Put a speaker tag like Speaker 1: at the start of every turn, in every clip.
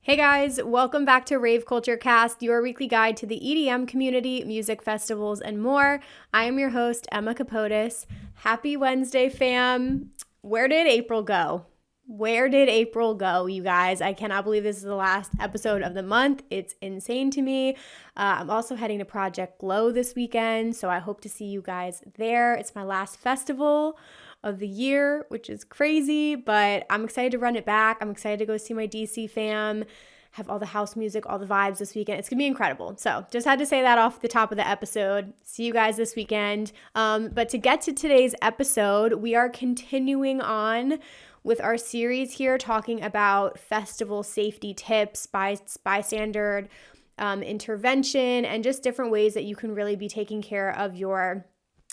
Speaker 1: Hey guys, welcome back to Rave Culture Cast, your weekly guide to the EDM community, music festivals, and more. I am your host, Emma Capotis. Happy Wednesday, fam. Where did April go? Where did April go, you guys? I cannot believe this is the last episode of the month. It's insane to me. I'm also heading to Project Glow this weekend, so I hope to see you guys there. It's my last festival of the year, which is crazy, but I'm excited to run it back. I'm excited to go see my DC fam, have all the house music, all the vibes this weekend. It's gonna be incredible. So just had to say that off the top of the episode. See you guys this weekend. But to get to today's episode, we are continuing on with our series here talking about festival safety tips, bystander intervention, and just different ways that you can really be taking care of your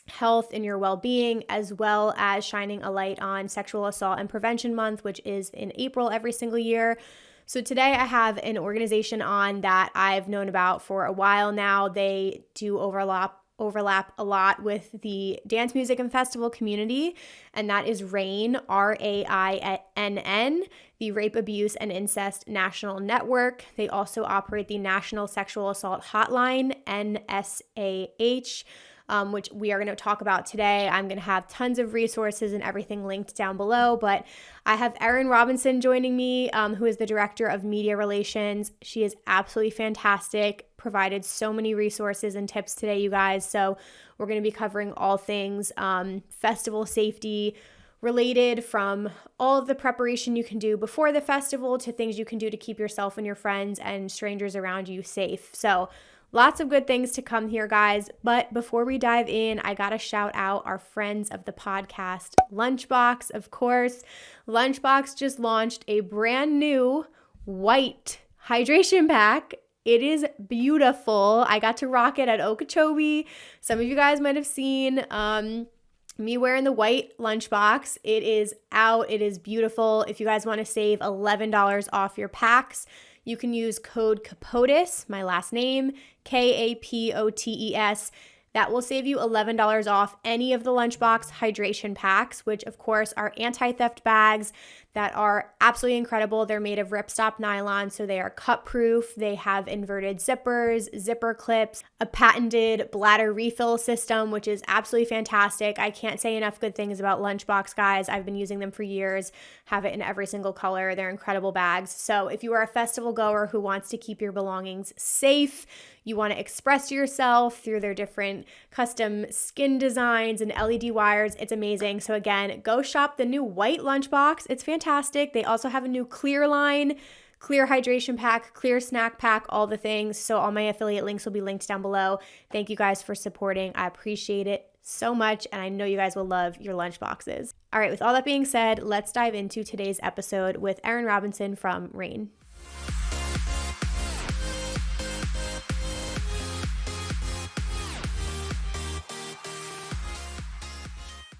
Speaker 1: health and your well-being, as well as shining a light on Sexual Assault and Prevention Month, which is in April every single year. So today I have an organization on that I've known about for a while now. They do overlap a lot with the dance music and festival community, and that is RAINN, RAINN, the Rape, Abuse, and Incest National Network. They also operate the National Sexual Assault Hotline, NSAH, which we are going to talk about today. I'm going to have tons of resources and everything linked down below, but I have Erinn Robinson joining me, who is the Director of Media Relations. She is absolutely fantastic, provided so many resources and tips today, you guys. So we're going to be covering all things festival safety related, from all of the preparation you can do before the festival to things you can do to keep yourself and your friends and strangers around you safe. So lots of good things to come here, guys. But before we dive in, I got to shout out our friends of the podcast, Lunchbox, of course. Lunchbox just launched a brand new white hydration pack. It is beautiful. I got to rock it at Okeechobee. Some of you guys might have seen me wearing the white Lunchbox. It is out. It is beautiful. If you guys want to save $11 off your packs, you can use code CAPOTIS, my last name, KAPOTES. That will save you $11 off any of the Lunchbox hydration packs, which of course are anti-theft bags that are absolutely incredible. They're made of ripstop nylon, so they are cut proof. They have inverted zippers, zipper clips, a patented bladder refill system, which is absolutely fantastic. I can't say enough good things about Lunchbox, guys. I've been using them for years, have it in every single color. They're incredible bags. So if you are a festival goer who wants to keep your belongings safe, you want to express yourself through their different custom skin designs and LED wires, it's amazing. So again, go shop the new white Lunchbox. It's fantastic. They also have a new clear line, clear hydration pack, clear snack pack, all the things. So all my affiliate links will be linked down below. Thank you guys for supporting. I appreciate it so much, and I know you guys will love your Lunchboxes. All right, with all that being said, let's dive into today's episode with Erinn Robinson from RAINN.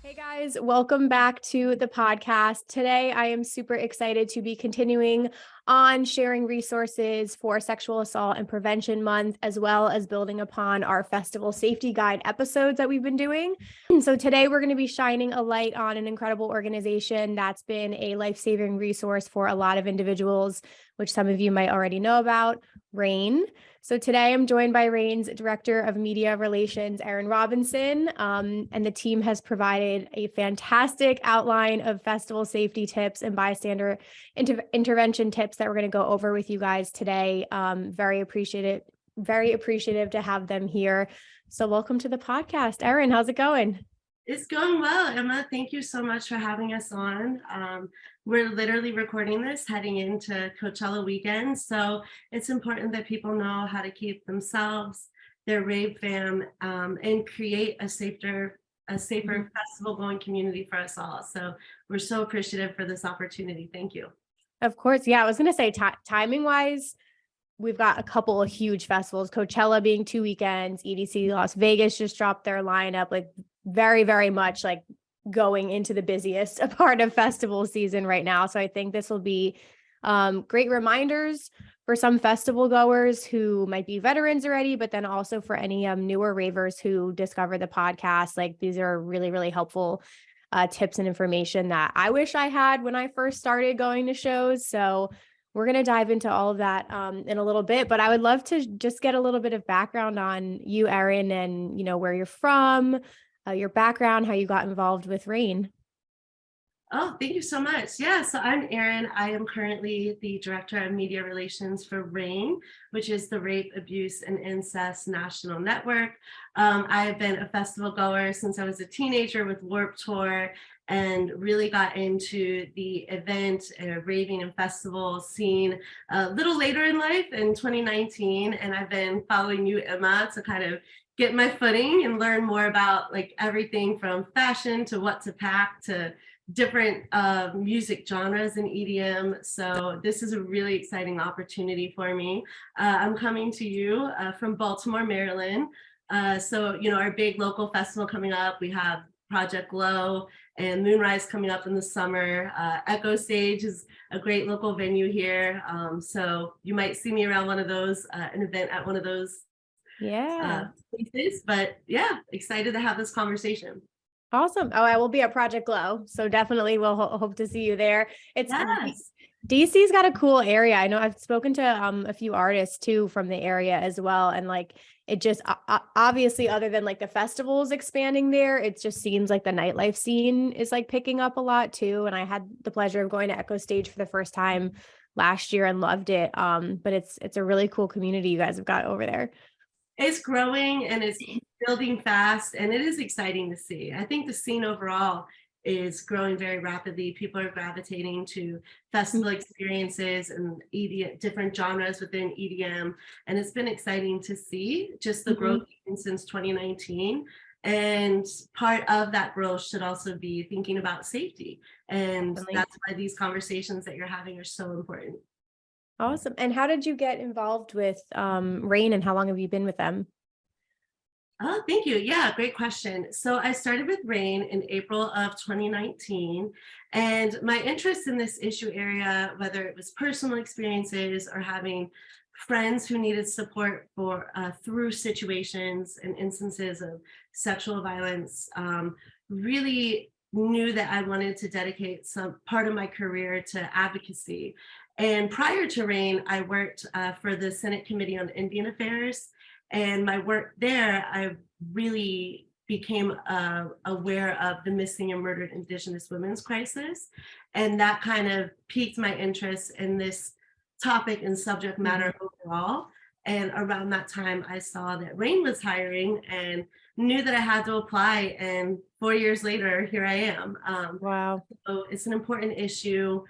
Speaker 1: Hey guys, welcome back to the podcast. Today, I am super excited to be continuing on sharing resources for Sexual Assault and Prevention Month, as well as building upon our festival safety guide episodes that we've been doing. So today we're going to be shining a light on an incredible organization that's been a life-saving resource for a lot of individuals, which some of you might already know about, RAINN. So today I'm joined by RAINN's Director of Media Relations, Erinn Robinson, and the team has provided a fantastic outline of festival safety tips and bystander intervention tips that we're going to go over with you guys today. Very appreciative to have them here. So welcome to the podcast. Erinn, how's it going?
Speaker 2: It's going well, Emma. Thank you so much for having us on. We're literally recording this heading into Coachella weekend, so it's important that people know how to keep themselves, their Rave fam, and create a safer festival-going community for us all. So we're so appreciative for this opportunity. Thank you.
Speaker 1: Of course. Yeah, I was going to say timing-wise, we've got a couple of huge festivals, Coachella being 2 weekends, EDC Las Vegas just dropped their lineup, like very, very much like going into the busiest part of festival season right now. So I think this will be great reminders for some festival goers who might be veterans already, but then also for any newer ravers who discover the podcast. Like, these are really, really helpful tips and information that I wish I had when I first started going to shows. So We're going to dive into all of that in a little bit, but I would love to just get a little bit of background on you, Erinn, and where you're from, your background, how you got involved with RAINN.
Speaker 2: Oh, thank you so much. Yeah, so I'm Erinn. I am currently the Director of Media Relations for RAINN, which is the Rape, Abuse, and Incest National Network. I have been a festival goer since I was a teenager with Warped Tour and really got into the event, raving and festival scene a little later in life in 2019. And I've been following you, Emma, to kind of get my footing and learn more about like everything from fashion to what to pack to different music genres in EDM. So this is a really exciting opportunity for me. I'm coming to you from Baltimore, Maryland. Our big local festival coming up, we have Project Glow and Moonrise coming up in the summer. Echo Stage is a great local venue here. So you might see me around one of those, an event at one of those places. But yeah, excited to have this conversation.
Speaker 1: Awesome. Oh, I will be at Project Glow. So definitely we'll hope to see you there.
Speaker 2: Yes.
Speaker 1: DC's got a cool area. I know I've spoken to a few artists too from the area as well. And like, it just obviously, other than like the festivals expanding there, it just seems like the nightlife scene is like picking up a lot too. And I had the pleasure of going to Echo Stage for the first time last year and loved it. But it's a really cool community you guys have got over there.
Speaker 2: It's growing and it's building fast, and it is exciting to see. I think the scene overall is growing very rapidly. People are gravitating to festival experiences and EDM, different genres within EDM, and it's been exciting to see just the growth since 2019. And part of that growth should also be thinking about safety, and that's why these conversations that you're having are so important.
Speaker 1: Awesome. And how did you get involved with RAINN, and how long have you been with them?
Speaker 2: Oh, thank you. Yeah, great question. So I started with RAINN in April of 2019, and my interest in this issue area, whether it was personal experiences or having friends who needed support for through situations and instances of sexual violence, really knew that I wanted to dedicate some part of my career to advocacy. And prior to RAINN, I worked for the Senate Committee on Indian Affairs. And my work there, I really became aware of the missing and murdered Indigenous women's crisis. And that kind of piqued my interest in this topic and subject matter overall. And around that time, I saw that RAINN was hiring and knew that I had to apply. And 4 years later, here I am.
Speaker 1: Wow.
Speaker 2: So it's an important issue.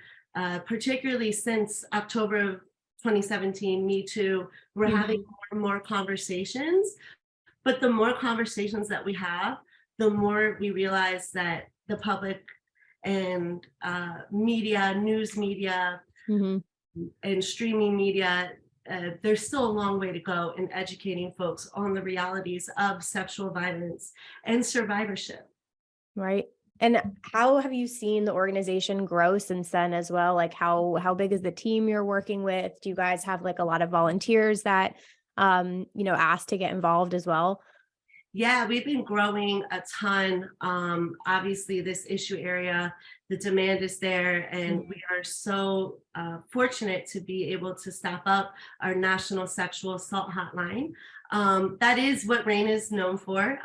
Speaker 2: Particularly since October of 2017, Me Too, we're having more and more conversations. But the more conversations that we have, the more we realize that the public and media, news media, and streaming media, there's still a long way to go in educating folks on the realities of sexual violence and survivorship.
Speaker 1: Right. And how have you seen the organization grow since then as well? Like how big is the team you're working with? Do you guys have like a lot of volunteers that asked to get involved as well?
Speaker 2: Yeah, we've been growing a ton. Obviously, this issue area, the demand is there, and we are so fortunate to be able to staff up our National Sexual Assault Hotline. That is what RAINN is known for.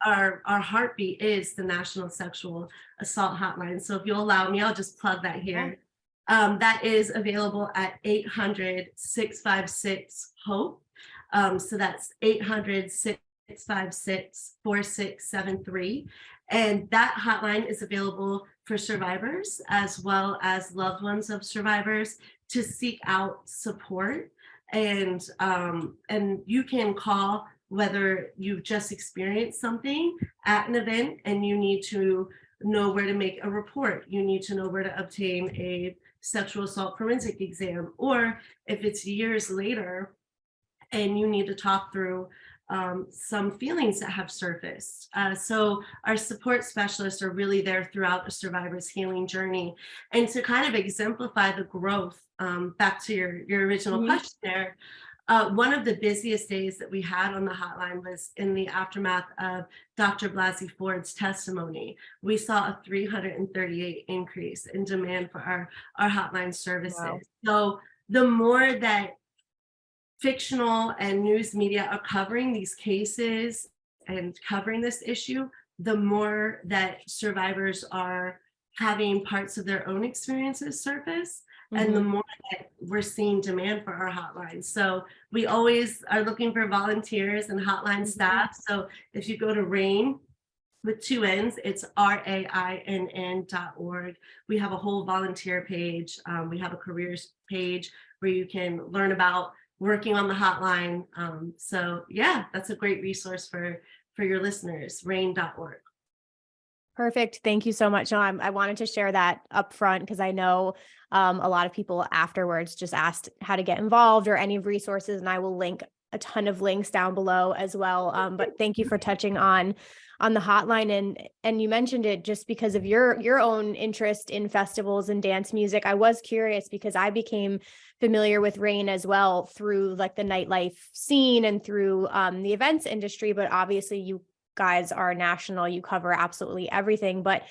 Speaker 2: Our heartbeat is the National Sexual Assault Hotline. So if you'll allow me, I'll just plug that here. That is available at 800-656-HOPE. So that's 800-656-4673. And that hotline is available for survivors as well as loved ones of survivors to seek out support. And you can call whether you've just experienced something at an event and you need to know where to make a report. You need to know where to obtain a sexual assault forensic exam, or if it's years later and you need to talk through some feelings that have surfaced. So our support specialists are really there throughout a survivor's healing journey. And to kind of exemplify the growth, back to your original question there, One of the busiest days that we had on the hotline was in the aftermath of Dr. Blasey Ford's testimony. We saw a 338 increase in demand for our hotline services.
Speaker 1: Wow.
Speaker 2: So the more that fictional and news media are covering these cases and covering this issue, the more that survivors are having parts of their own experiences surface, and the
Speaker 1: Mhm.
Speaker 2: more that we're seeing demand for our hotlines. So we always are looking for volunteers and hotline
Speaker 1: Mhm.
Speaker 2: staff. So if you go to RAINN with two N's, it's RAINN.org. We have a whole volunteer page. We have a careers page where you can learn about working on the hotline. So yeah, that's a great resource for your listeners, rain.org.
Speaker 1: Perfect. Thank you so much. No, I wanted to share that up front because I know a lot of people afterwards just asked how to get involved or any resources, and I will link a ton of links down below as well. But thank you for touching on the hotline, and you mentioned it just because of your own interest in festivals and dance music. I was curious because I became familiar with RAINN as well through like the nightlife scene and through the events industry, but obviously you guys are national, you cover absolutely everything, but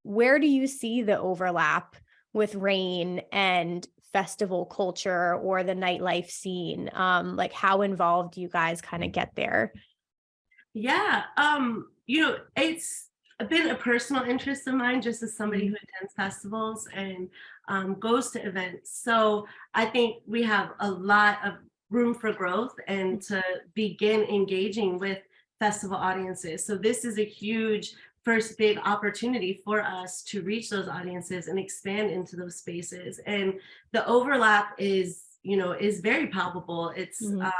Speaker 1: where do you see the overlap with RAINN and festival culture or the nightlife scene? Like how involved do you guys kind of get there?
Speaker 2: Yeah, it's been a personal interest of mine just as somebody who
Speaker 1: Mhm.
Speaker 2: attends festivals and goes to events. So I think we have a lot of room for growth and to begin engaging with festival audiences. So this is a huge first big opportunity for us to reach those audiences and expand into those spaces. And the overlap is very palpable. It's
Speaker 1: Mhm.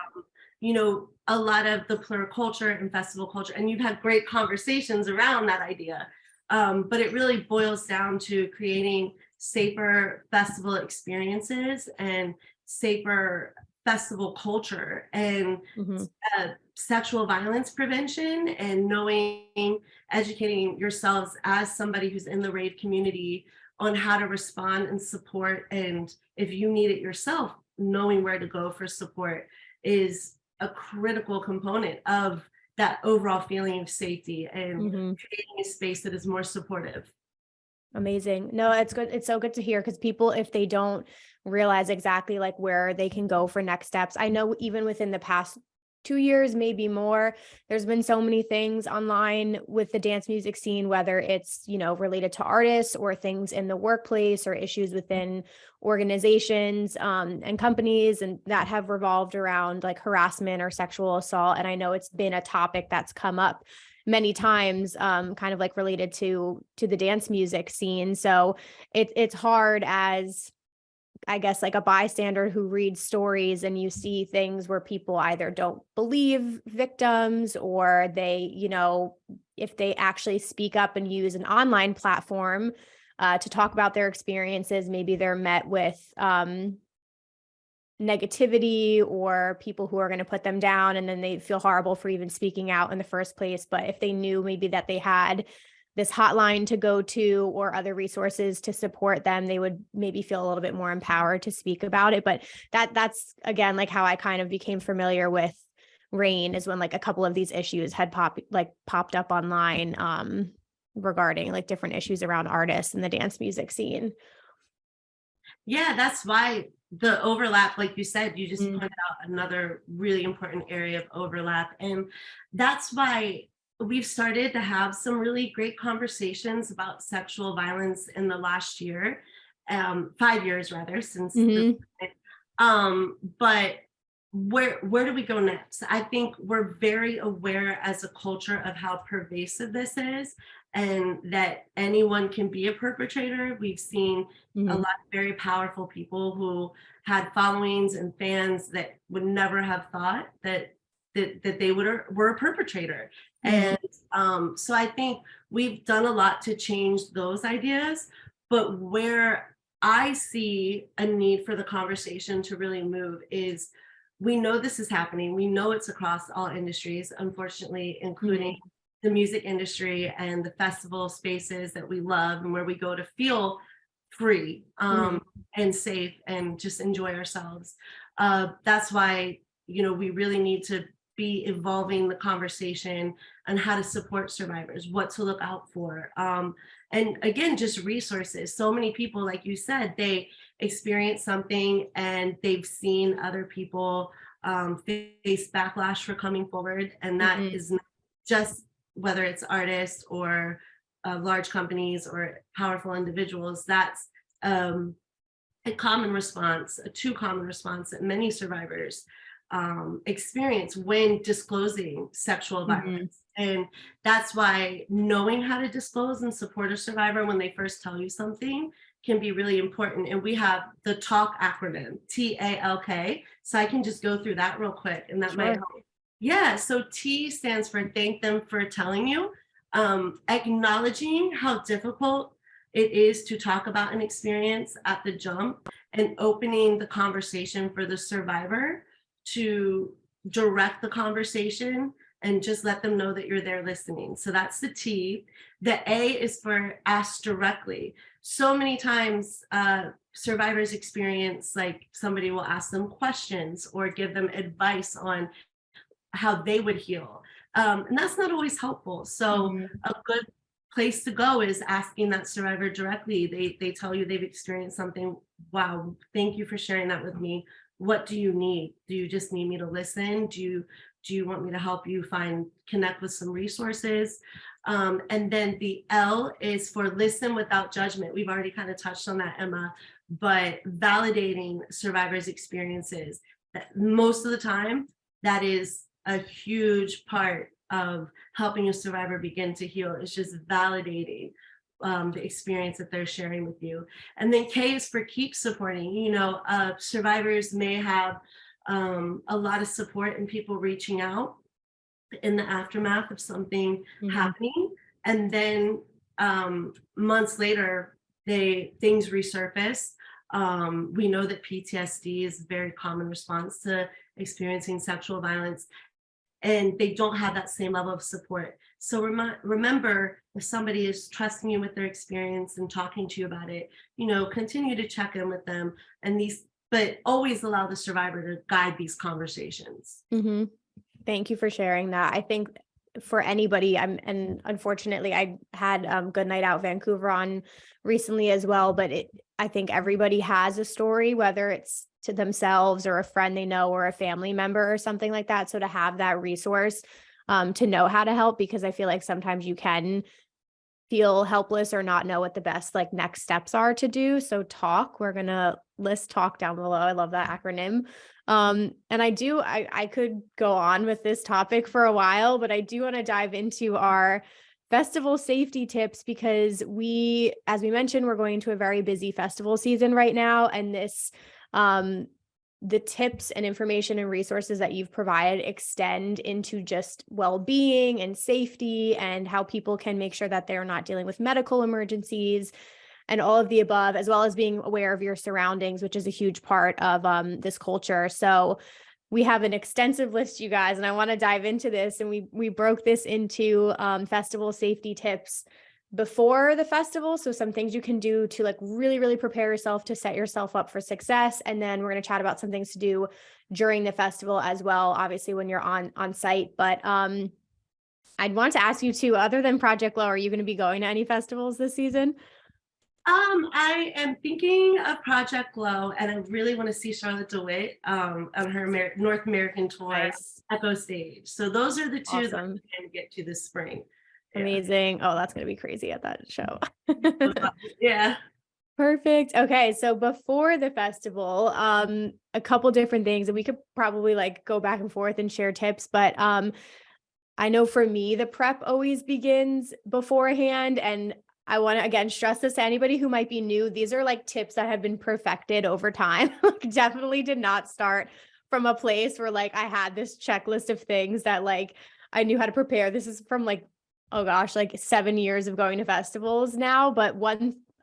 Speaker 2: a lot of the pluriculture and festival culture, and you've had great conversations around that idea. But it really boils down to creating safer festival experiences and safer festival culture and
Speaker 1: Mhm.
Speaker 2: sexual violence prevention and educating yourselves as somebody who's in the rave community on how to respond and support. And if you need it yourself, knowing where to go for support is a critical component of that overall feeling of safety and
Speaker 1: Mhm.
Speaker 2: creating a space that is more supportive.
Speaker 1: Amazing. No, it's good. It's so good to hear because people, if they don't realize exactly like where they can go for next steps, I know even within the past 2 years, maybe more, there's been so many things online with the dance music scene, whether it's, related to artists or things in the workplace or issues within organizations and companies, and that have revolved around like harassment or sexual assault. And I know it's been a topic that's come up many times, kind of like related to the dance music scene. So it's hard as, I guess, like a bystander who reads stories and you see things where people either don't believe victims or they, if they actually speak up and use an online platform to talk about their experiences, maybe they're met with negativity or people who are going to put them down, and then they feel horrible for even speaking out in the first place. But if they knew maybe that they had this hotline to go to or other resources to support them, they would maybe feel a little bit more empowered to speak about it. But that's again like how I kind of became familiar with RAINN, is when like a couple of these issues had popped up online regarding like different issues around artists in the dance music scene.
Speaker 2: Yeah, that's why the overlap, like you said, you just
Speaker 1: Mm.
Speaker 2: pointed out another really important area of overlap. And that's why we've started to have some really great conversations about sexual violence in the last year, 5 years rather, since the
Speaker 1: Mhm.
Speaker 2: but where do we go next? I think we're very aware as a culture of how pervasive this is and that anyone can be a perpetrator. We've seen a lot
Speaker 1: Mhm.
Speaker 2: of very powerful people who had followings and fans that would never have thought that they were a perpetrator.
Speaker 1: Mhm.
Speaker 2: And so I think we've done a lot to change those ideas, but where I see a need for the conversation to really move is we know this is happening. We know it's across all industries, unfortunately, including
Speaker 1: Mhm.
Speaker 2: the music industry and the festival spaces that we love and where we go to feel free
Speaker 1: Mhm.
Speaker 2: and safe and just enjoy ourselves. That's why we really need to be evolving the conversation on how to support survivors, what to look out for. And again, just resources. So many people, like you said, they experience something and they've seen other people face backlash for coming forward. And that is not just whether it's artists or large companies or powerful individuals. That's a common response, a too common response that many survivors experience when disclosing sexual violence. And that's why knowing how to disclose and support a survivor when they first tell you something can be really important. And we have the TALK acronym, TALK. So I can just go through that real quick, and that might help. Yeah, so T stands for thank them for telling you, acknowledging how difficult it is to talk about an experience at the jump, and opening the conversation for the survivor to direct the conversation and just let them know that you're there listening. So that's the T. The A is for ask directly. So many times survivors experience like somebody will ask them questions or give them advice on how they would heal. And that's not always helpful. So a good place to go is asking that survivor directly. They tell you they've experienced something. Wow, thank you for sharing that with me. What do you need? Do you just need me to listen? Do you want me to help you connect with some resources? And then the L is for listen without judgment. We've already kind of touched on that, Emma, but validating survivors' experiences. Most of the time, that is a huge part of helping a survivor begin to heal. Is just validating the experience that they're sharing with you. And then K is for keep supporting. Survivors may have a lot of support and people reaching out in the aftermath of something happening. And then months later, things resurface. We know that PTSD is a very common response to experiencing sexual violence, and they don't have that same level of support. So remember, if somebody is trusting you with their experience and talking to you about it, continue to check in with them, but always allow the survivor to guide these conversations.
Speaker 1: Thank you for sharing that. I think for anybody, and unfortunately I had Good Night Out Vancouver on recently as well, but I think everybody has a story, whether it's to themselves or a friend they know or a family member or something like that. So to have that resource to know how to help, because I feel like sometimes you can feel helpless or not know what the best next steps are to do. So talk, we're going to list talk down below. I love that acronym. And I could go on with this topic for a while, but I do want to dive into our festival safety tips, because as we mentioned, we're going into a very busy festival season right now. And the tips and information and resources that you've provided extend into just well-being and safety and how people can make sure that they're not dealing with medical emergencies and all of the above, as well as being aware of your surroundings, which is a huge part of this culture. So we have an extensive list, you guys, and I want to dive into this. And we broke this into festival safety tips before the festival. So some things you can do to really, really prepare yourself to set yourself up for success. And then we're going to chat about some things to do during the festival as well, obviously when you're on site. But I'd want to ask you too, other than Project Glow, are you going to be going to any festivals this season?
Speaker 2: I am thinking of Project Glow, and I really want to see Charlotte DeWitt on her North American tour, Echo Stage. So those are the two that I'm going to get to this spring.
Speaker 1: Amazing. Oh, that's going to be crazy at that show.
Speaker 2: Yeah.
Speaker 1: Perfect. Okay. So before the festival, a couple different things, and we could probably go back and forth and share tips, but I know for me, the prep always begins beforehand. And I want to, again, stress this to anybody who might be new. These are tips that have been perfected over time. Definitely did not start from a place where I had this checklist of things that I knew how to prepare. This is from 7 years of going to festivals now. But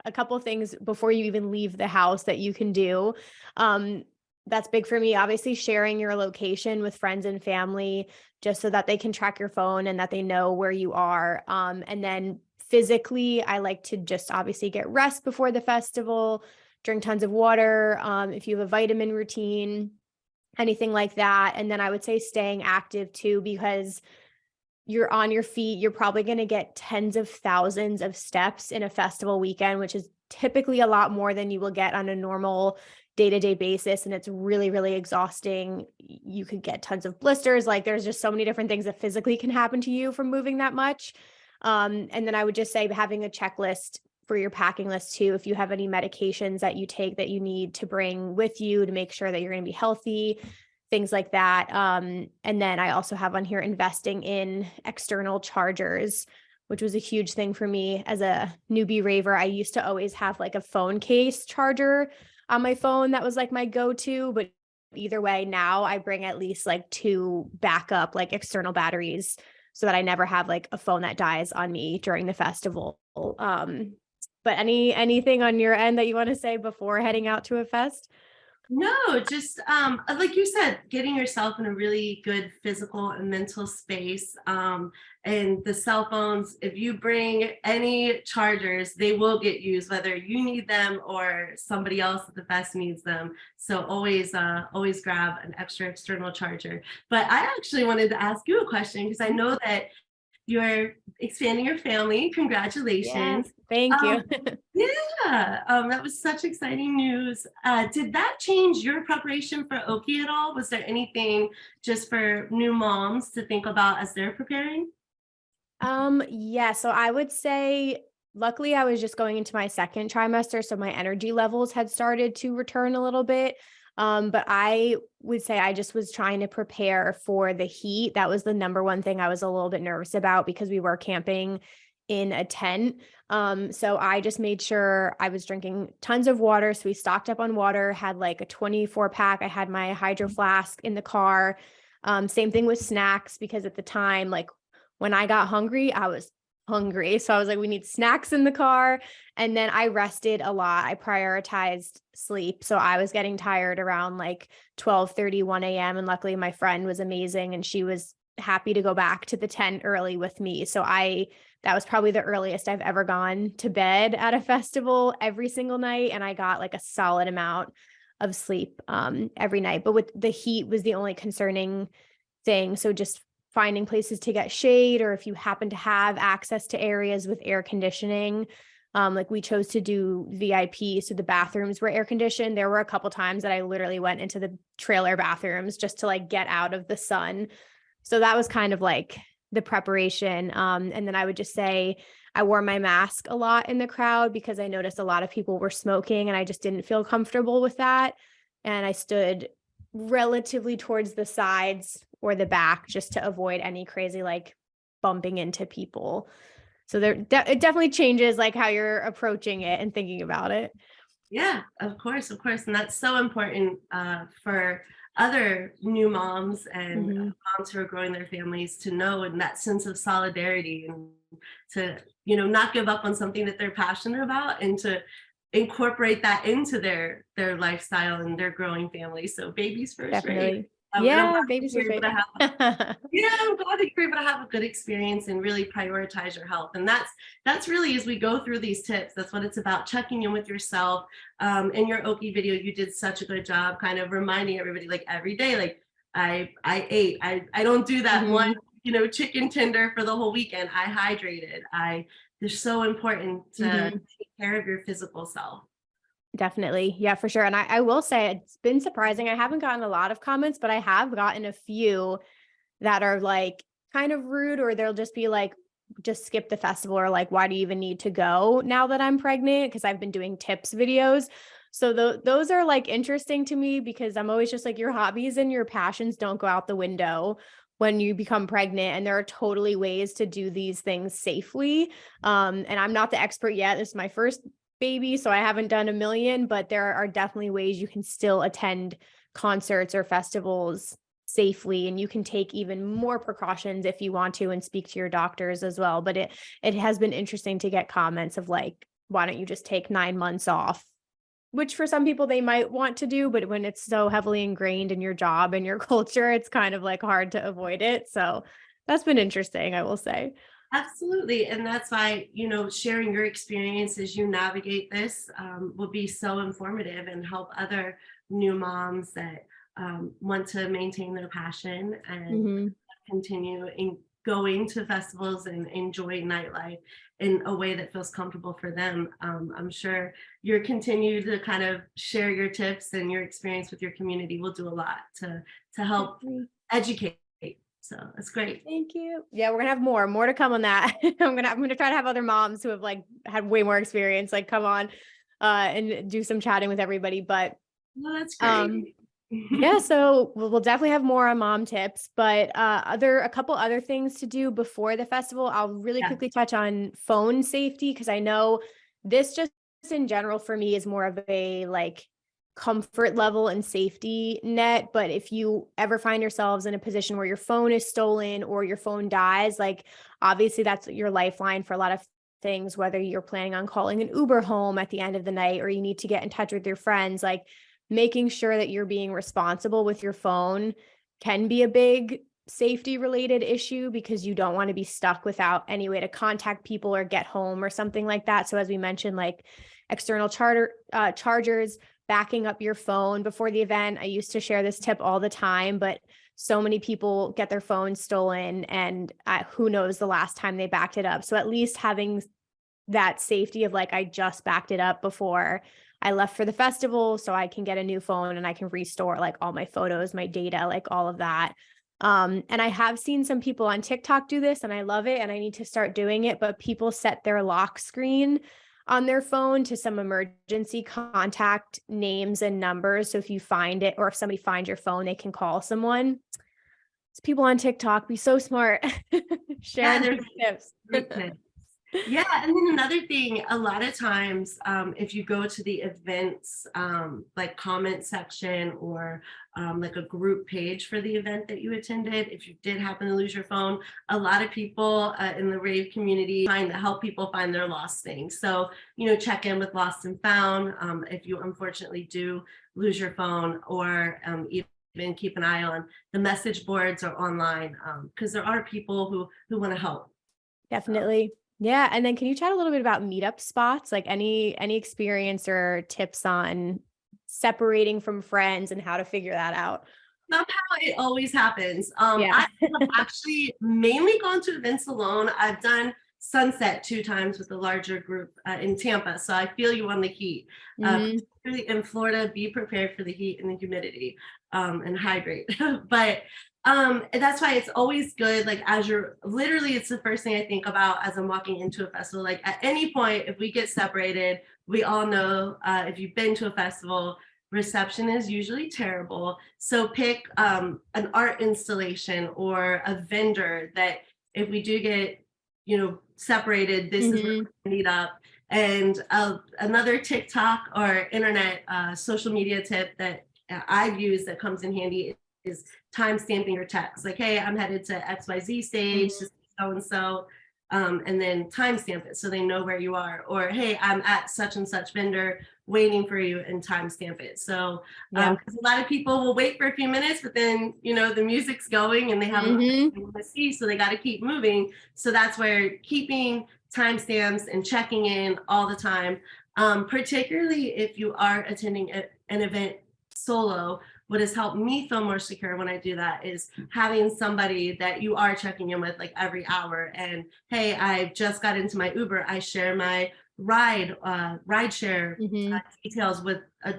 Speaker 1: a couple of things before you even leave the house that you can do. That's big for me. Obviously, sharing your location with friends and family, just so that they can track your phone and that they know where you are. And then physically, I like to just obviously get rest before the festival, drink tons of water. If you have a vitamin routine, anything like that. And then I would say staying active too, because you're on your feet. You're probably going to get tens of thousands of steps in a festival weekend, which is typically a lot more than you will get on a normal day-to-day basis. And it's really, really exhausting. You could get tons of blisters. Like there's just so many different things that physically can happen to you from moving that much. And then I would just say having a checklist for your packing list too, if you have any medications that you take that you need to bring with you to make sure that you're going to be healthy, things like that. And then I also have on here investing in external chargers, which was a huge thing for me as a newbie raver. I used to always have like a phone case charger on my phone that was like my go-to, but either way, now I bring at least like 2 backup like external batteries so that I never have like a phone that dies on me during the festival. But anything on your end that you want to say before heading out to a fest?
Speaker 2: No, just like you said, getting yourself in a really good physical and mental space. And the cell phones, if you bring any chargers, they will get used, whether you need them or somebody else at the fest needs them. So always grab an extra external charger. But I actually wanted to ask you a question because I know that you're expanding your family.
Speaker 1: Yes,
Speaker 2: Congratulations.
Speaker 1: thank you.
Speaker 2: Yeah, that was such exciting news. Did that change your preparation for Oki at all? Was there anything just for new moms to think about as they're preparing?
Speaker 1: Yeah, so I would say luckily I was just going into my second trimester, so my energy levels had started to return a little bit. But I would say I just was trying to prepare for the heat. That was the number one thing I was a little bit nervous about because we were camping in a tent. So I just made sure I was drinking tons of water. So we stocked up on water, had like a 24 pack. I had my hydro flask in the car. Same thing with snacks, because at the time, like when I got hungry, I was hungry. So I was like, we need snacks in the car. And then I rested a lot. I prioritized sleep. So I was getting tired around like 12:30, 1 a.m. And luckily my friend was amazing and she was happy to go back to the tent early with me. So that was probably the earliest I've ever gone to bed at a festival every single night. And I got like a solid amount of sleep every night. But with the heat was the only concerning thing. So just finding places to get shade, or if you happen to have access to areas with air conditioning. Like we chose to do VIP, so the bathrooms were air conditioned. There were a couple times that I literally went into the trailer bathrooms just to like get out of the sun. So that was kind of like the preparation. And then I would just say I wore my mask a lot in the crowd because I noticed a lot of people were smoking and I just didn't feel comfortable with that. And I stood relatively towards the sides or the back just to avoid any crazy like bumping into people. So it definitely changes like how you're approaching it and thinking about it.
Speaker 2: Yeah, of course, of course. And that's so important for other new moms and
Speaker 1: Mhm.
Speaker 2: moms who are growing their families to know, and that sense of solidarity, and to, not give up on something that they're passionate about, and to incorporate that into their lifestyle and their growing family. So babies first, right?
Speaker 1: Definitely.
Speaker 2: And I'm
Speaker 1: Yeah,
Speaker 2: glad that
Speaker 1: babies
Speaker 2: you're
Speaker 1: first,
Speaker 2: able to have
Speaker 1: right?
Speaker 2: yeah, I'm glad that you're able to have a good experience and really prioritize your health. And that's really, as we go through these tips, that's what it's about, checking in with yourself. In your Oki video, you did such a good job kind of reminding everybody, like every day, like I ate. I don't do that one,
Speaker 1: Mhm.
Speaker 2: chicken tender for the whole weekend. I hydrated. They're so important to
Speaker 1: Mhm.
Speaker 2: take care of your physical self.
Speaker 1: Definitely. Yeah, for sure. And I will say it's been surprising. I haven't gotten a lot of comments, but I have gotten a few that are like kind of rude, or they'll just be like, just skip the festival, or like, why do you even need to go now that I'm pregnant? Because I've been doing tips videos. So those are like interesting to me because I'm always just like, your hobbies and your passions don't go out the window when you become pregnant. And there are totally ways to do these things safely. And I'm not the expert yet. This is my first baby, so I haven't done a million, but there are definitely ways you can still attend concerts or festivals safely, and you can take even more precautions if you want to and speak to your doctors as well. But it has been interesting to get comments of like, why don't you just take 9 months off, which for some people they might want to do, but when it's so heavily ingrained in your job and your culture, it's kind of like hard to avoid it. So that's been interesting, I will say.
Speaker 2: Absolutely. And that's why, sharing your experience as you navigate this will be so informative and help other new moms that want to maintain their passion and
Speaker 1: Mm-hmm.
Speaker 2: continue in going to festivals and enjoy nightlife in a way that feels comfortable for them. I'm sure your continue to kind of share your tips and your experience with your community will do a lot to help educate. So that's great.
Speaker 1: Thank you. Yeah, we're gonna have more to come on that. I'm gonna try to have other moms who have like had way more experience, like come on and do some chatting with everybody. But
Speaker 2: Well, that's
Speaker 1: um
Speaker 2: great.
Speaker 1: yeah, so we'll definitely have more on mom tips, but a couple other things to do before the festival. I'll really
Speaker 2: Yeah.
Speaker 1: quickly touch on phone safety because I know this just in general for me is more of a like comfort level and safety net. But if you ever find yourselves in a position where your phone is stolen or your phone dies, like obviously that's your lifeline for a lot of things, whether you're planning on calling an Uber home at the end of the night or you need to get in touch with your friends, like making sure that you're being responsible with your phone can be a big safety related issue because you don't want to be stuck without any way to contact people or get home or something like that. So as we mentioned, like external chargers, backing up your phone before the event. I used to share this tip all the time, but so many people get their phones stolen and who knows the last time they backed it up. So at least having that safety of like, I just backed it up before I left for the festival so I can get a new phone and I can restore like all my photos, my data, like all of that. And I have seen some people on TikTok do this and I love it and I need to start doing it, but people set their lock screen on their phone to some emergency contact names and numbers. So if you find it or if somebody finds your phone, they can call someone. It's people on TikTok, be so smart.
Speaker 2: Yeah,
Speaker 1: Sharing
Speaker 2: there's
Speaker 1: tips.
Speaker 2: great tips. Yeah, and then another thing, a lot of times, if you go to the events, like comment section or like a group page for the event that you attended, if you did happen to lose your phone, a lot of people in the rave community trying to help people find their lost things. So, check in with Lost and Found if you unfortunately do lose your phone, or even keep an eye on the message boards or online because there are people who want to help.
Speaker 1: Definitely. Yeah. And then can you chat a little bit about meetup spots? Like any experience or tips on separating from friends and how to figure that out?
Speaker 2: Somehow it always happens.
Speaker 1: Yeah.
Speaker 2: I have actually mainly gone to events alone. I've done Sunset 2 times with a larger group in Tampa. So I feel you on the heat.
Speaker 1: Mhm.
Speaker 2: Particularly in Florida, be prepared for the heat and the humidity and hydrate. But that's why it's always good. Like as you're literally, it's the first thing I think about as I'm walking into a festival. Like at any point, if we get separated, we all know if you've been to a festival, reception is usually terrible. So pick an art installation or a vendor that if we do get, separated, this is where
Speaker 1: Mhm.
Speaker 2: we meet up. And another TikTok or internet social media tip that I've used that comes in handy is time stamping your text. Like, hey, I'm headed to XYZ stage,
Speaker 1: Mhm.
Speaker 2: so and so. And then timestamp it so they know where you are. Or, hey, I'm at such and such vendor waiting for you and timestamp it. So,
Speaker 1: Yeah.
Speaker 2: because a lot of people will wait for a few minutes, but then, the music's going and they have
Speaker 1: Mhm.
Speaker 2: they want to see, so they got to keep moving. So that's where keeping timestamps and checking in all the time, particularly if you are attending an event solo. What has helped me feel more secure when I do that is having somebody that you are checking in with like every hour. And hey, I just got into my Uber. I share my ride share
Speaker 1: Mhm.
Speaker 2: details with a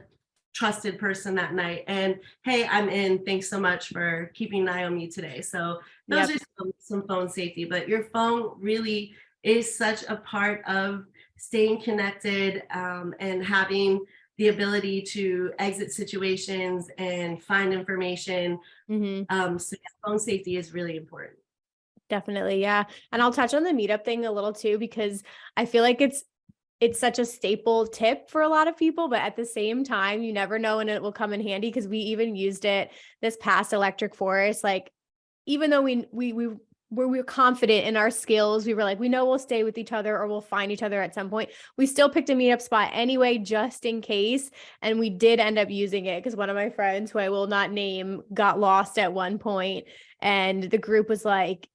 Speaker 2: trusted person that night. And hey, I'm in. Thanks so much for keeping an eye on me today. So those
Speaker 1: Yep.
Speaker 2: are some phone safety. But your phone really is such a part of staying connected and having the ability to exit situations and find information.
Speaker 1: Mhm.
Speaker 2: So yeah, phone safety is really important.
Speaker 1: Definitely. Yeah. And I'll touch on the meetup thing a little too, because I feel like it's such a staple tip for a lot of people, but at the same time, you never know when it will come in handy because we even used it this past Electric Forest. Like, even though we were confident in our skills, we were like, we know we'll stay with each other or we'll find each other at some point. We still picked a meetup spot anyway, just in case. And we did end up using it because one of my friends, who I will not name, got lost at one point, and the group was like,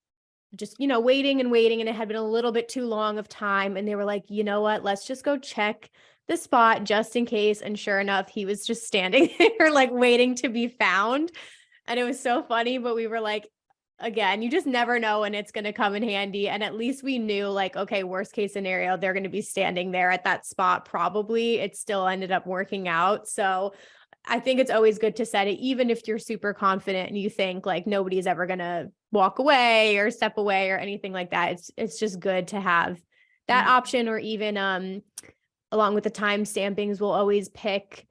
Speaker 1: just, waiting and waiting. And it had been a little bit too long of time. And they were like, you know what, let's just go check the spot just in case. And sure enough, he was just standing there, like waiting to be found. And it was so funny, but we were like, again, you just never know when it's going to come in handy. And at least we knew, like, okay, worst case scenario, they're going to be standing there at that spot. Probably it still ended up working out. So I think it's always good to set it, even if you're super confident and you think like nobody's ever going to walk away or step away or anything like that. It's just good to have that option, or even along with the time stampings, we'll always pick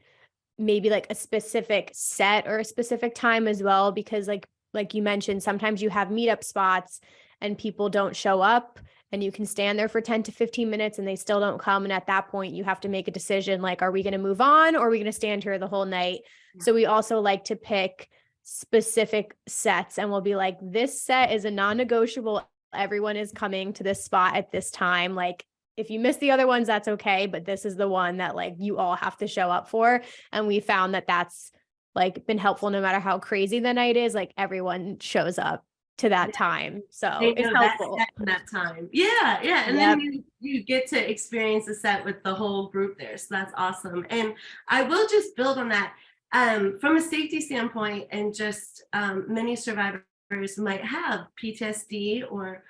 Speaker 1: maybe like a specific set or a specific time as well, because like you mentioned, sometimes you have meetup spots and people don't show up, and you can stand there for 10 to 15 minutes and they still don't come. And at that point, you have to make a decision, like, are we going to move on, or are we going to stand here the whole night? So we also like to pick specific sets, and we'll be like, this set is a non-negotiable. Everyone is coming to this spot at this time. Like, if you miss the other ones, that's okay, but this is the one that like you all have to show up for. And we found that that's like been helpful no matter how crazy the night is, like everyone shows up to that time. So it's helpful.
Speaker 2: That time. Yeah. Yeah. And then you get to experience the set with the whole group there. So that's awesome. And I will just build on that. From a safety standpoint, and just many survivors might have PTSD or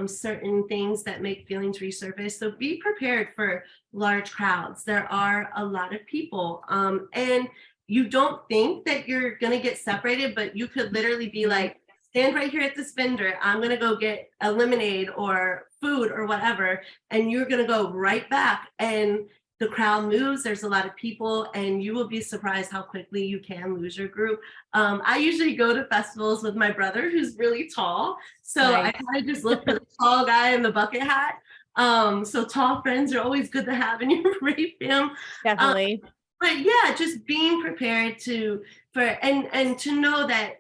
Speaker 2: certain things that make feelings resurface. So be prepared for large crowds. There are a lot of people. And you don't think that you're going to get separated, but you could literally be like, stand right here at this vendor. I'm going to go get a lemonade or food or whatever. And you're going to go right back. And the crowd moves. There's a lot of people, and you will be surprised how quickly you can lose your group. I usually go to festivals with my brother, who's really tall. So nice. I kind of just look for the tall guy in the bucket hat. So tall friends are always good to have in your rave fam.
Speaker 1: Definitely.
Speaker 2: But yeah, just being prepared to know that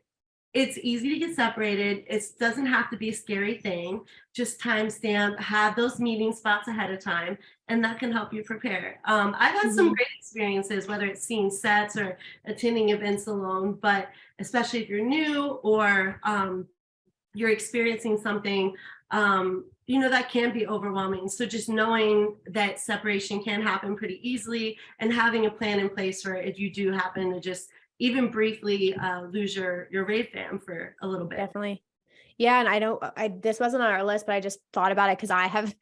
Speaker 2: it's easy to get separated. It doesn't have to be a scary thing. Just timestamp, have those meeting spots ahead of time, and that can help you prepare. I've had some great experiences, whether it's seeing sets or attending events alone, but especially if you're new or you're experiencing something, that can be overwhelming. So just knowing that separation can happen pretty easily, and having a plan in place for if you do happen to just even briefly lose your rave fam for a little bit.
Speaker 1: Definitely. Yeah. And I know this wasn't on our list, but I just thought about it because I've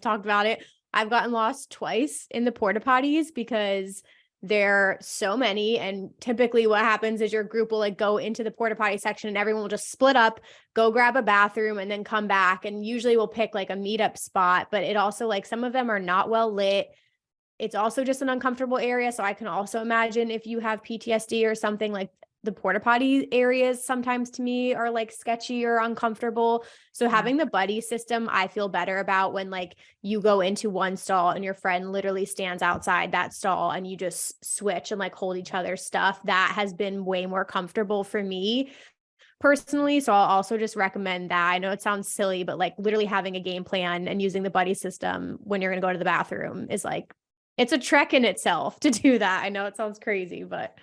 Speaker 1: talked about it. I've gotten lost twice in the porta potties because there are so many. And typically what happens is your group will like go into the porta potty section and everyone will just split up, go grab a bathroom, and then come back. And usually we'll pick like a meetup spot, but it also, like, some of them are not well lit. It's also just an uncomfortable area. So I can also imagine if you have PTSD or something, like the porta potty areas sometimes to me are like sketchy or uncomfortable. So having the buddy system, I feel better about when like you go into one stall and your friend literally stands outside that stall and you just switch and like hold each other's stuff. That has been way more comfortable for me personally. So I'll also just recommend that. I know it sounds silly, but like literally having a game plan and using the buddy system when you're going to go to the bathroom is like, it's a trek in itself to do that. I know it sounds crazy, but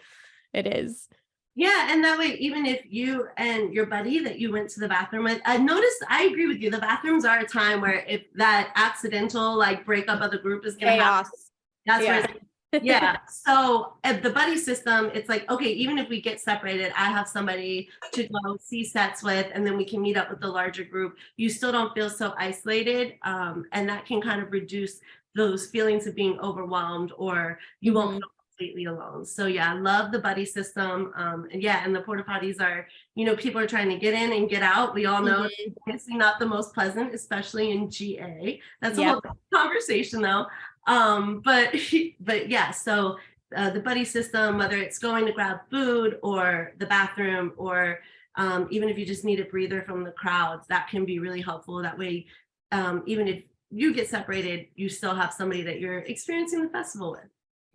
Speaker 1: it is.
Speaker 2: Yeah. And that way, even if you and your buddy that you went to the bathroom with, I agree with you. The bathrooms are a time where if that accidental like breakup of the group is going to happen, that's where yeah. So at the buddy system, it's like, okay, even if we get separated, I have somebody to go see sets with, and then we can meet up with the larger group. You still don't feel so isolated. And that can kind of reduce those feelings of being overwhelmed, or you won't feel completely alone. So yeah, I love the buddy system. And the porta potties are, people are trying to get in and get out. We all know it's not the most pleasant, especially in GA. That's a whole conversation though. But yeah, so the buddy system, whether it's going to grab food or the bathroom, or even if you just need a breather from the crowds, that can be really helpful. That way, even if you get separated, you still have somebody that you're experiencing the festival with.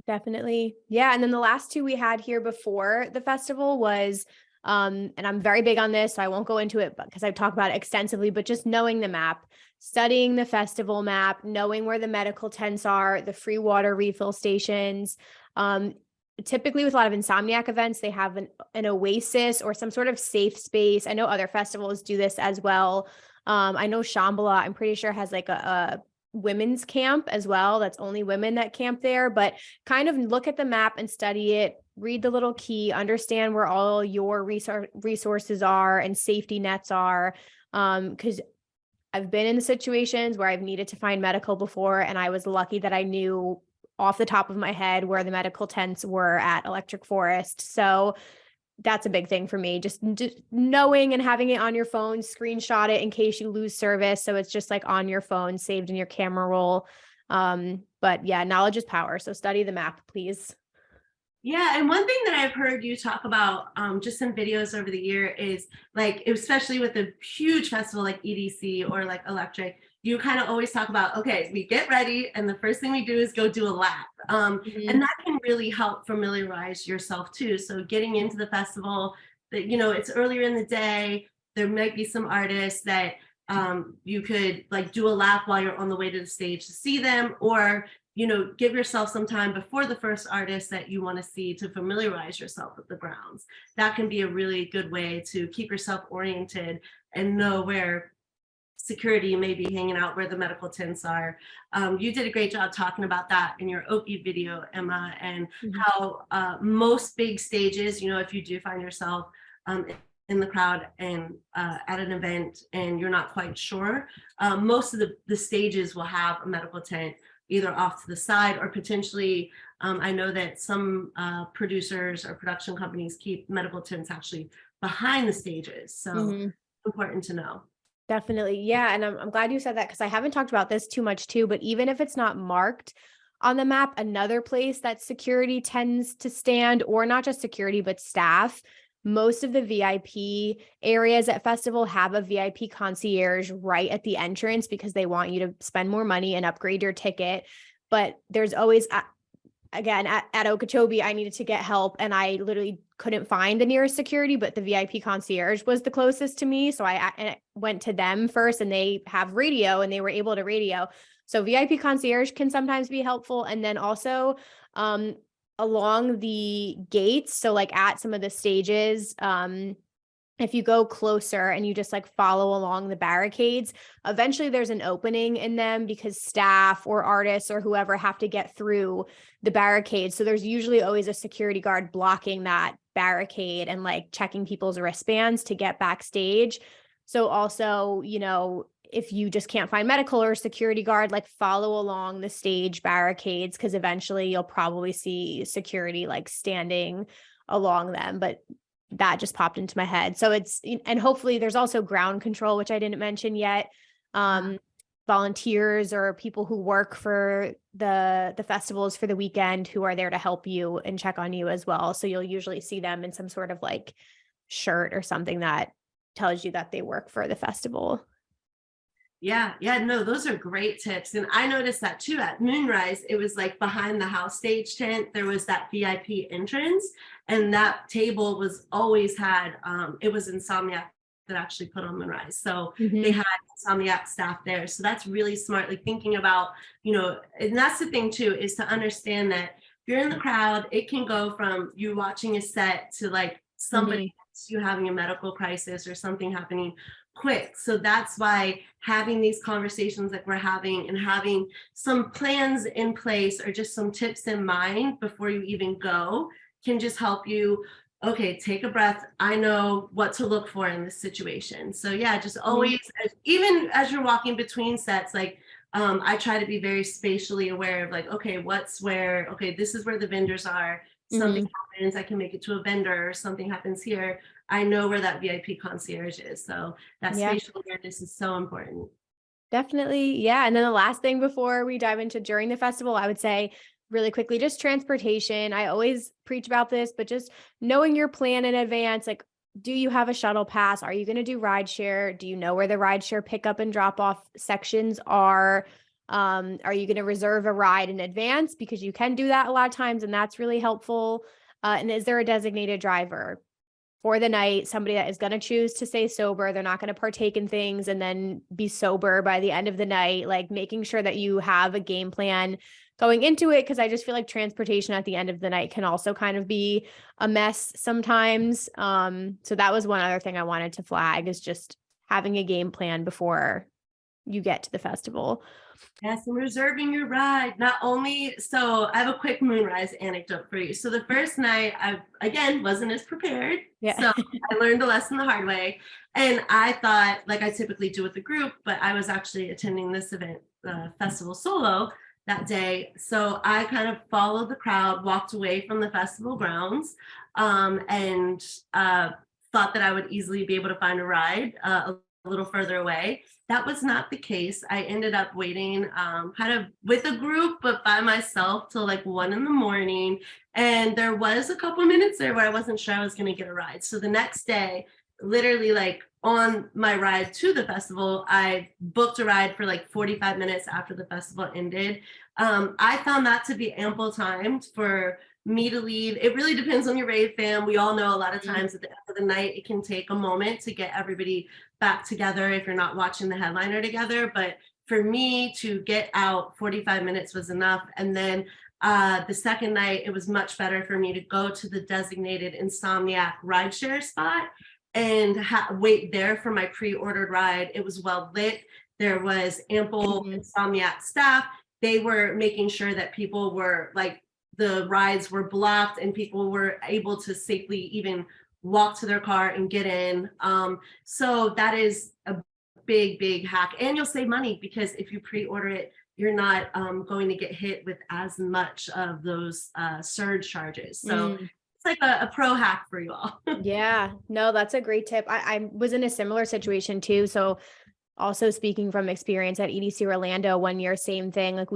Speaker 1: Definitely. Yeah. And then the last two we had here before the festival was, and I'm very big on this, so I won't go into it because I've talked about it extensively, but just knowing the map, studying the festival map, knowing where the medical tents are, the free water refill stations. Typically with a lot of Insomniac events, they have an oasis or some sort of safe space. I know other festivals do this as well. I know Shambhala, I'm pretty sure, has like a women's camp as well. That's only women that camp there, but kind of look at the map and study it, read the little key, understand where all your resources are and safety nets are. Because I've been in the situations where I've needed to find medical before, and I was lucky that I knew off the top of my head where the medical tents were at Electric Forest. So that's a big thing for me. Just knowing and having it on your phone, screenshot it in case you lose service. So it's just like on your phone, saved in your camera roll. But yeah, knowledge is power. So study the map, please.
Speaker 2: Yeah, and one thing that I've heard you talk about just in videos over the year is like, especially with a huge festival like EDC or like Electric, you kind of always talk about, okay, we get ready and the first thing we do is go do a lap. And that can really help familiarize yourself too. So getting into the festival, that, you know, it's earlier in the day, there might be some artists that you could like do a lap while you're on the way to the stage to see them, or you know, give yourself some time before the first artist that you want to see to familiarize yourself with the grounds. That can be a really good way to keep yourself oriented and know where security may be hanging out, where the medical tents are. You did a great job talking about that in your Oki video, Emma, and how most big stages, you know, if you do find yourself in the crowd and at an event and you're not quite sure, most of the stages will have a medical tent either off to the side or potentially, I know that some producers or production companies keep medical tents actually behind the stages. So important to know.
Speaker 1: Definitely. Yeah. And I'm glad you said that, because I haven't talked about this too much too, but even if it's not marked on the map, another place that security tends to stand, or not just security, but staff, most of the VIP areas at festival have a VIP concierge right at the entrance because they want you to spend more money and upgrade your ticket. But there's always, again, at Okeechobee, I needed to get help and I literally couldn't find the nearest security, but the VIP concierge was the closest to me. So I went to them first, and they have radio and they were able to radio. So VIP concierge can sometimes be helpful. And then also, along the gates, so like at some of the stages, if you go closer and you just like follow along the barricades, eventually there's an opening in them because staff or artists or whoever have to get through the barricades. So there's usually always a security guard blocking that barricade and like checking people's wristbands to get backstage. So also, you know, if you just can't find medical or security guard, like follow along the stage barricades, because eventually you'll probably see security like standing along them. But that just popped into my head. So and hopefully there's also ground control, which I didn't mention yet. Volunteers or people who work for the festivals for the weekend who are there to help you and check on you as well. So you'll usually see them in some sort of like shirt or something that tells you that they work for the festival.
Speaker 2: Yeah, no, those are great tips. And I noticed that too at Moonrise. It was like behind the house stage tent, there was that VIP entrance, and that table was always had, it was Insomniac that actually put on Moonrise. So they had Insomniac staff there. So that's really smart, like thinking about, you know, and that's the thing too, is to understand that if you're in the crowd, it can go from you watching a set to like somebody you having a medical crisis or something happening quick. So that's why having these conversations that we're having and having some plans in place or just some tips in mind before you even go can just help you. Okay, take a breath. I know what to look for in this situation. So yeah, just always, even as you're walking between sets, like I try to be very spatially aware of like, okay, what's where, okay, this is where the vendors are. Something happens, I can make it to a vendor, or something happens here, I know where that VIP concierge is. So that spatial awareness is so important.
Speaker 1: Definitely. Yeah. And then the last thing before we dive into during the festival, I would say really quickly, just transportation. I always preach about this, but just knowing your plan in advance, like, do you have a shuttle pass? Are you going to do rideshare? Do you know where the rideshare pickup and drop off sections are? Are you going to reserve a ride in advance? Because you can do that a lot of times, and that's really helpful. And is there a designated driver for the night, somebody that is going to choose to stay sober? They're not going to partake in things and then be sober by the end of the night, like making sure that you have a game plan going into it. Cause I just feel like transportation at the end of the night can also kind of be a mess sometimes. So that was one other thing I wanted to flag, is just having a game plan before you get to the festival.
Speaker 2: Yes, and reserving your ride. Not only, so I have a quick moonrise anecdote for you. So the first night, I again wasn't as prepared.
Speaker 1: Yeah.
Speaker 2: So I learned the lesson the hard way. And I thought, like I typically do with the group, but I was actually attending this event, festival solo that day. So I kind of followed the crowd, walked away from the festival grounds, and thought that I would easily be able to find a ride a little further away. That was not the case. I ended up waiting kind of with a group, but by myself till like 1 a.m. And there was a couple minutes there where I wasn't sure I was going to get a ride. So the next day, literally like on my ride to the festival, I booked a ride for like 45 minutes after the festival ended. I found that to be ample time for me to leave. It really depends on your rave fam. We all know a lot of times at the end of the night, it can take a moment to get everybody back together if you're not watching the headliner together. But for me to get out, 45 minutes was enough. And then the second night, it was much better for me to go to the designated Insomniac rideshare spot and wait there for my pre-ordered ride. It was well lit. There was ample Insomniac staff. They were making sure that people were like, the rides were blocked and people were able to safely even walk to their car and get in. So that is a big hack. And you'll save money because if you pre-order it, you're not going to get hit with as much of those surge charges. So it's like a pro hack for you all.
Speaker 1: Yeah, no, that's a great tip. I was in a similar situation too. So also speaking from experience at EDC Orlando 1 year, same thing. Like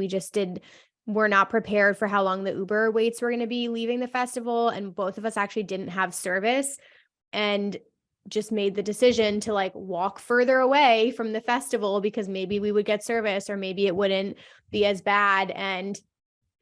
Speaker 1: we're not prepared for how long the Uber waits were going to be leaving the festival. And both of us actually didn't have service and just made the decision to like walk further away from the festival because maybe we would get service or maybe it wouldn't be as bad. And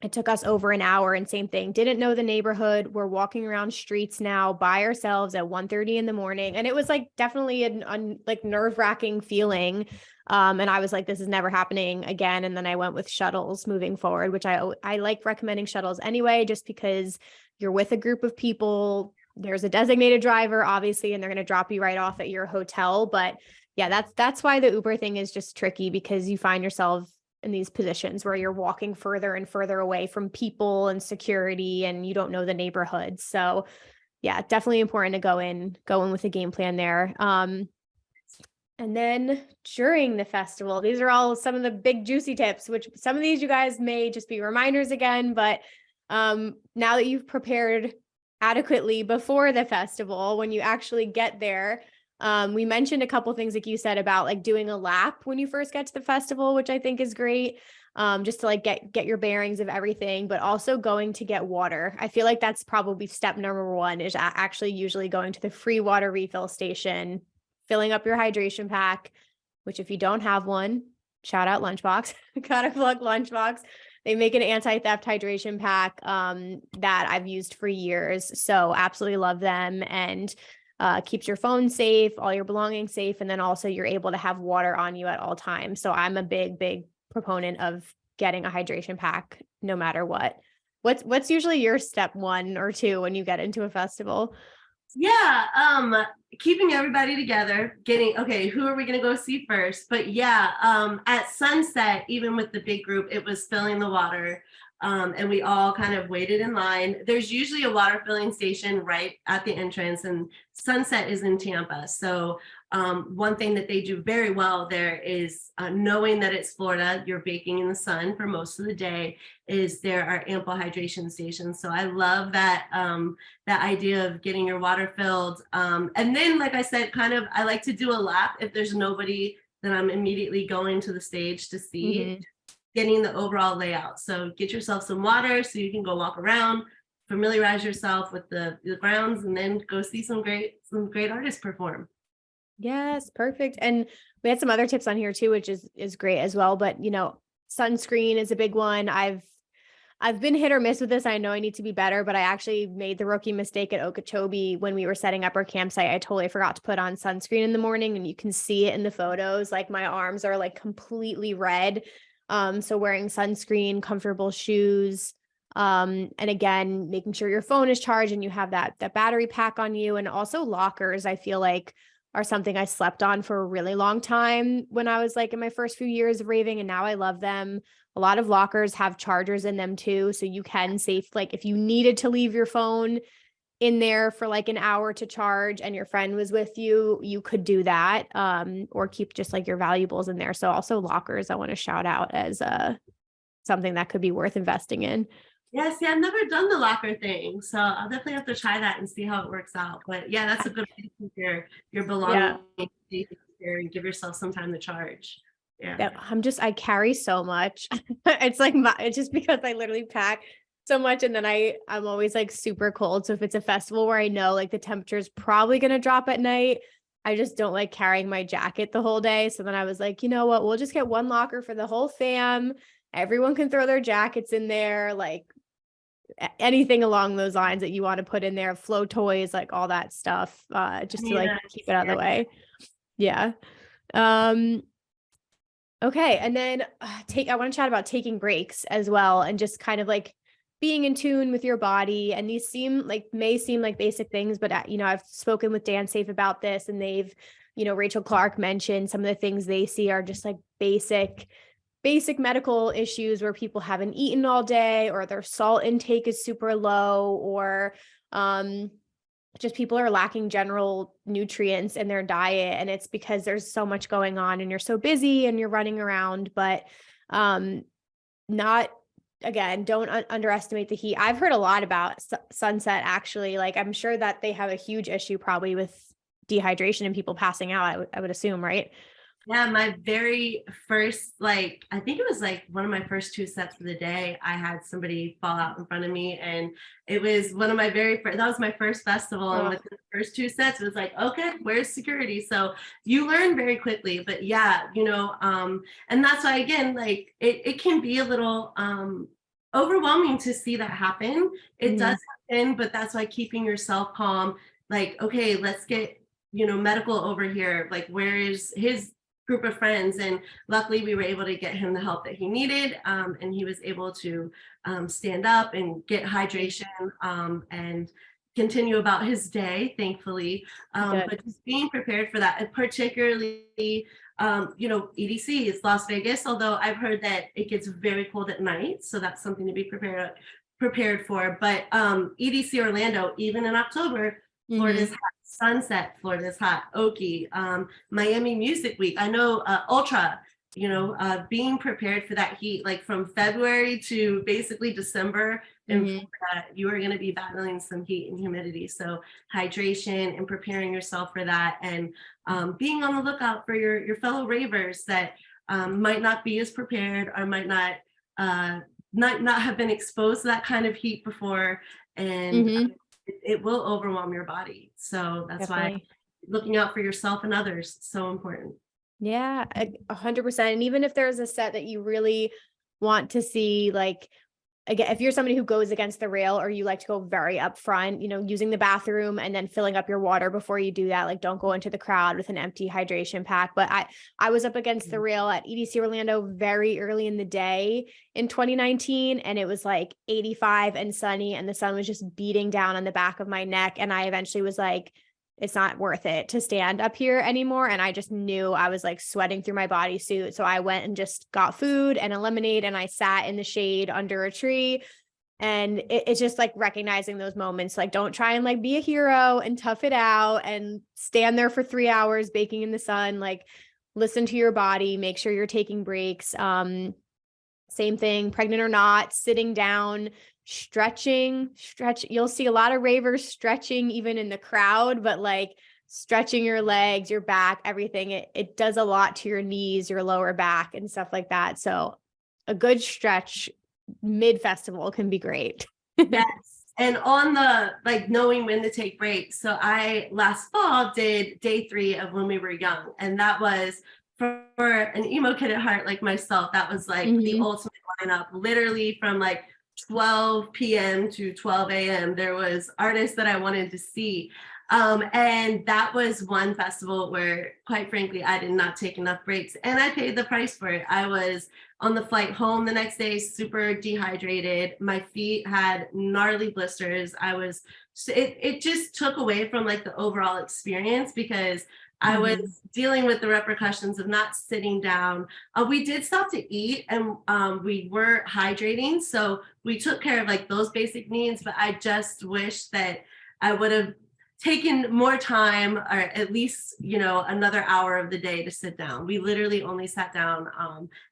Speaker 1: it took us over an hour, and same thing. Didn't know the neighborhood. We're walking around streets now by ourselves at 1:30 in the morning. And it was like definitely an like nerve-wracking feeling. And I was like, this is never happening again. And then I went with shuttles moving forward, which I like recommending shuttles anyway, just because you're with a group of people. There's a designated driver, obviously, and they're going to drop you right off at your hotel. But yeah, that's why the Uber thing is just tricky, because you find yourself in these positions where you're walking further and further away from people and security and you don't know the neighborhood. So yeah, definitely important to go in with a game plan there. And then during the festival, these are all some of the big juicy tips, which some of these you guys may just be reminders again, but now that you've prepared adequately before the festival, when you actually get there, we mentioned a couple things like you said about like doing a lap when you first get to the festival, which I think is great. Just to like get your bearings of everything, but also going to get water. I feel like that's probably step number one, is actually usually going to the free water refill station, filling up your hydration pack, which if you don't have one, shout out Lunchbox, gotta plug Lunchbox. They make an anti-theft hydration pack that I've used for years. So absolutely love them. And keeps your phone safe, all your belongings safe, and then also you're able to have water on you at all times. So I'm a big proponent of getting a hydration pack no matter what. What's usually your step 1 or 2 when you get into a festival?
Speaker 2: Yeah, keeping everybody together, okay, who are we gonna go see first? But yeah, at sunset, even with the big group, it was filling the water. And we all kind of waited in line. There's usually a water filling station right at the entrance, and Sunset is in Tampa. So one thing that they do very well there is knowing that it's Florida, you're baking in the sun for most of the day, is there are ample hydration stations. So I love that that idea of getting your water filled. And then, like I said, I like to do a lap if there's nobody that I'm immediately going to the stage to see. Getting the overall layout. So get yourself some water so you can go walk around, familiarize yourself with the grounds, and then go see some great artists perform.
Speaker 1: Yes, perfect. And we had some other tips on here too, which is great as well. But sunscreen is a big one. I've been hit or miss with this. I know I need to be better, but I actually made the rookie mistake at Okeechobee when we were setting up our campsite. I totally forgot to put on sunscreen in the morning, and you can see it in the photos. Like my arms are like completely red. So wearing sunscreen, comfortable shoes, and again, making sure your phone is charged and you have that battery pack on you, and also lockers. I feel like are something I slept on for a really long time when I was like in my first few years of raving, and now I love them. A lot of lockers have chargers in them too, so you can save, like if you needed to leave your phone in there for like an hour to charge and your friend was with you, you could do that, or keep just like your valuables in there. So also lockers, I want to shout out as something that could be worth investing in.
Speaker 2: Yeah, see, I've never done the locker thing, so I'll definitely have to try that and see how it works out. But yeah, that's a good way to keep your belongings here and give yourself some time to charge. Yeah.
Speaker 1: I carry so much. It's like it's just because I literally pack so much, and then I'm always like super cold. So if it's a festival where I know like the temperature is probably going to drop at night, I just don't like carrying my jacket the whole day. So then I was like, you know what, we'll just get one locker for the whole fam. Everyone can throw their jackets in there, like anything along those lines that you want to put in there, flow toys, like all that stuff, just to like keep it out of the way. Yeah. Okay. And then I want to chat about taking breaks as well, and just kind of like being in tune with your body. And these may seem like basic things, but I've spoken with Dan Safe about this, and Rachel Clark mentioned some of the things they see are just like basic medical issues where people haven't eaten all day, or their salt intake is super low, or just people are lacking general nutrients in their diet. And it's because there's so much going on and you're so busy and you're running around, but not, again, don't underestimate the heat. I've heard a lot about Sunset, actually. Like, I'm sure that they have a huge issue probably with dehydration and people passing out, I would assume, right?
Speaker 2: Yeah, my very first, I think it was like one of my first 2 sets of the day, I had somebody fall out in front of me, and it was one of my that was my first festival. And within the first 2 sets, it was like, okay, where's security? So you learn very quickly, but yeah, and that's why, again, like it can be a little overwhelming to see that happen. It does happen, but that's why keeping yourself calm, like, okay, let's get, medical over here. Like, where is his group of friends? And luckily we were able to get him the help that he needed, and he was able to stand up and get hydration, and continue about his day, thankfully. But just being prepared for that, and particularly EDC is Las Vegas, although I've heard that it gets very cold at night, so that's something to be prepared for. But EDC Orlando, even in October, Florida's hot. Sunset, Florida's hot. Okie, Miami Music Week. I know Ultra, being prepared for that heat, like from February to basically December in Florida, you are going to be battling some heat and humidity. So hydration and preparing yourself for that, and being on the lookout for your fellow ravers that might not be as prepared, or might not have been exposed to that kind of heat before. And it will overwhelm your body. So that's why looking out for yourself and others is so important.
Speaker 1: Yeah, 100%. And even if there's a set that you really want to see, like, again, if you're somebody who goes against the rail, or you like to go very upfront, using the bathroom and then filling up your water before you do that, like, don't go into the crowd with an empty hydration pack. But I was up against the rail at EDC Orlando very early in the day in 2019, and it was like 85 and sunny, and the sun was just beating down on the back of my neck. And I eventually was like, it's not worth it to stand up here anymore. And I just knew I was like sweating through my bodysuit. So I went and just got food and a lemonade, and I sat in the shade under a tree. And it's just like recognizing those moments. Like, don't try and like be a hero and tough it out and stand there for 3 hours baking in the sun. Like, listen to your body, make sure you're taking breaks. Same thing, pregnant or not, sitting down, stretch. You'll see a lot of ravers stretching even in the crowd, but like stretching your legs, your back, everything. It does a lot to your knees, your lower back, and stuff like that. So a good stretch mid-festival can be great.
Speaker 2: Yes. And on the, like, knowing when to take breaks. So I last fall did day 3 of When We Were Young. And that was for an emo kid at heart like myself, that was like the ultimate lineup. Literally from like 12 p.m. to 12 a.m. there was artists that I wanted to see. And that was one festival where, quite frankly, I did not take enough breaks, and I paid the price for it. I was on the flight home the next day, super dehydrated. My feet had gnarly blisters. I was So it just took away from like the overall experience, because I was
Speaker 1: Mhm.
Speaker 2: dealing with the repercussions of not sitting down. We did stop to eat, and we were hydrating. So we took care of like those basic needs, but I just wish that I would have taken more time, or at least, another hour of the day to sit down. We literally only sat down,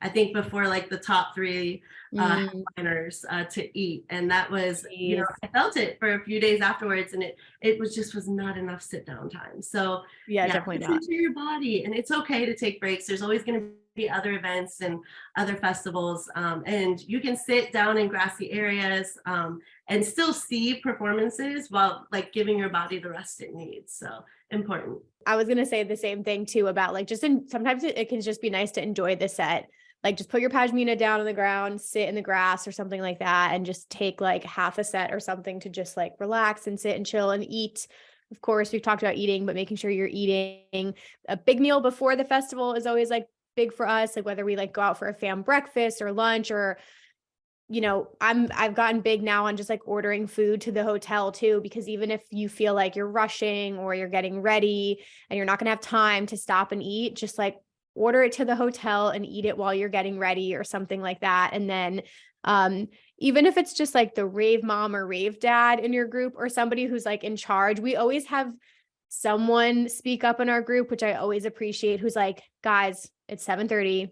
Speaker 2: I think before like the top three
Speaker 1: Mm,
Speaker 2: headliners to eat. And that was,
Speaker 1: geez.
Speaker 2: I felt it for a few days afterwards, and it was not enough sit down time. So
Speaker 1: Yeah,
Speaker 2: yeah,
Speaker 1: definitely
Speaker 2: listen
Speaker 1: not.
Speaker 2: to your body, and it's okay to take breaks. There's always going to be other events and other festivals, and you can sit down in grassy areas, and still see performances while like giving your body the rest it needs. So important.
Speaker 1: I was gonna say the same thing too about like sometimes it can just be nice to enjoy the set. Like just put your pashmina down on the ground, sit in the grass or something like that, and just take like half a set or something to just like relax and sit and chill and eat. Of course, we've talked about eating, but making sure you're eating a big meal before the festival is always like big for us. Like whether we like go out for a fam breakfast or lunch, or I've gotten big now on just like ordering food to the hotel too, because even if you feel like you're rushing or you're getting ready and you're not going to have time to stop and eat, just like order it to the hotel and eat it while you're getting ready or something like that. And then even if it's just like the rave mom or rave dad in your group or somebody who's like in charge, we always have someone speak up in our group, which I always appreciate, who's like, guys, it's 7:30.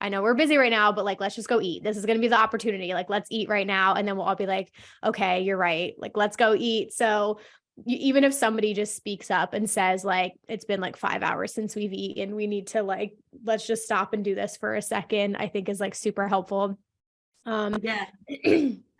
Speaker 1: I know we're busy right now, but like, let's just go eat. This is going to be the opportunity. Like, let's eat right now. And then we'll all be like, okay, you're right. Like, let's go eat. So even if somebody just speaks up and says like, it's been like 5 hours since we've eaten, we need to like, let's just stop and do this for a second, I think is like super helpful.
Speaker 2: Yeah.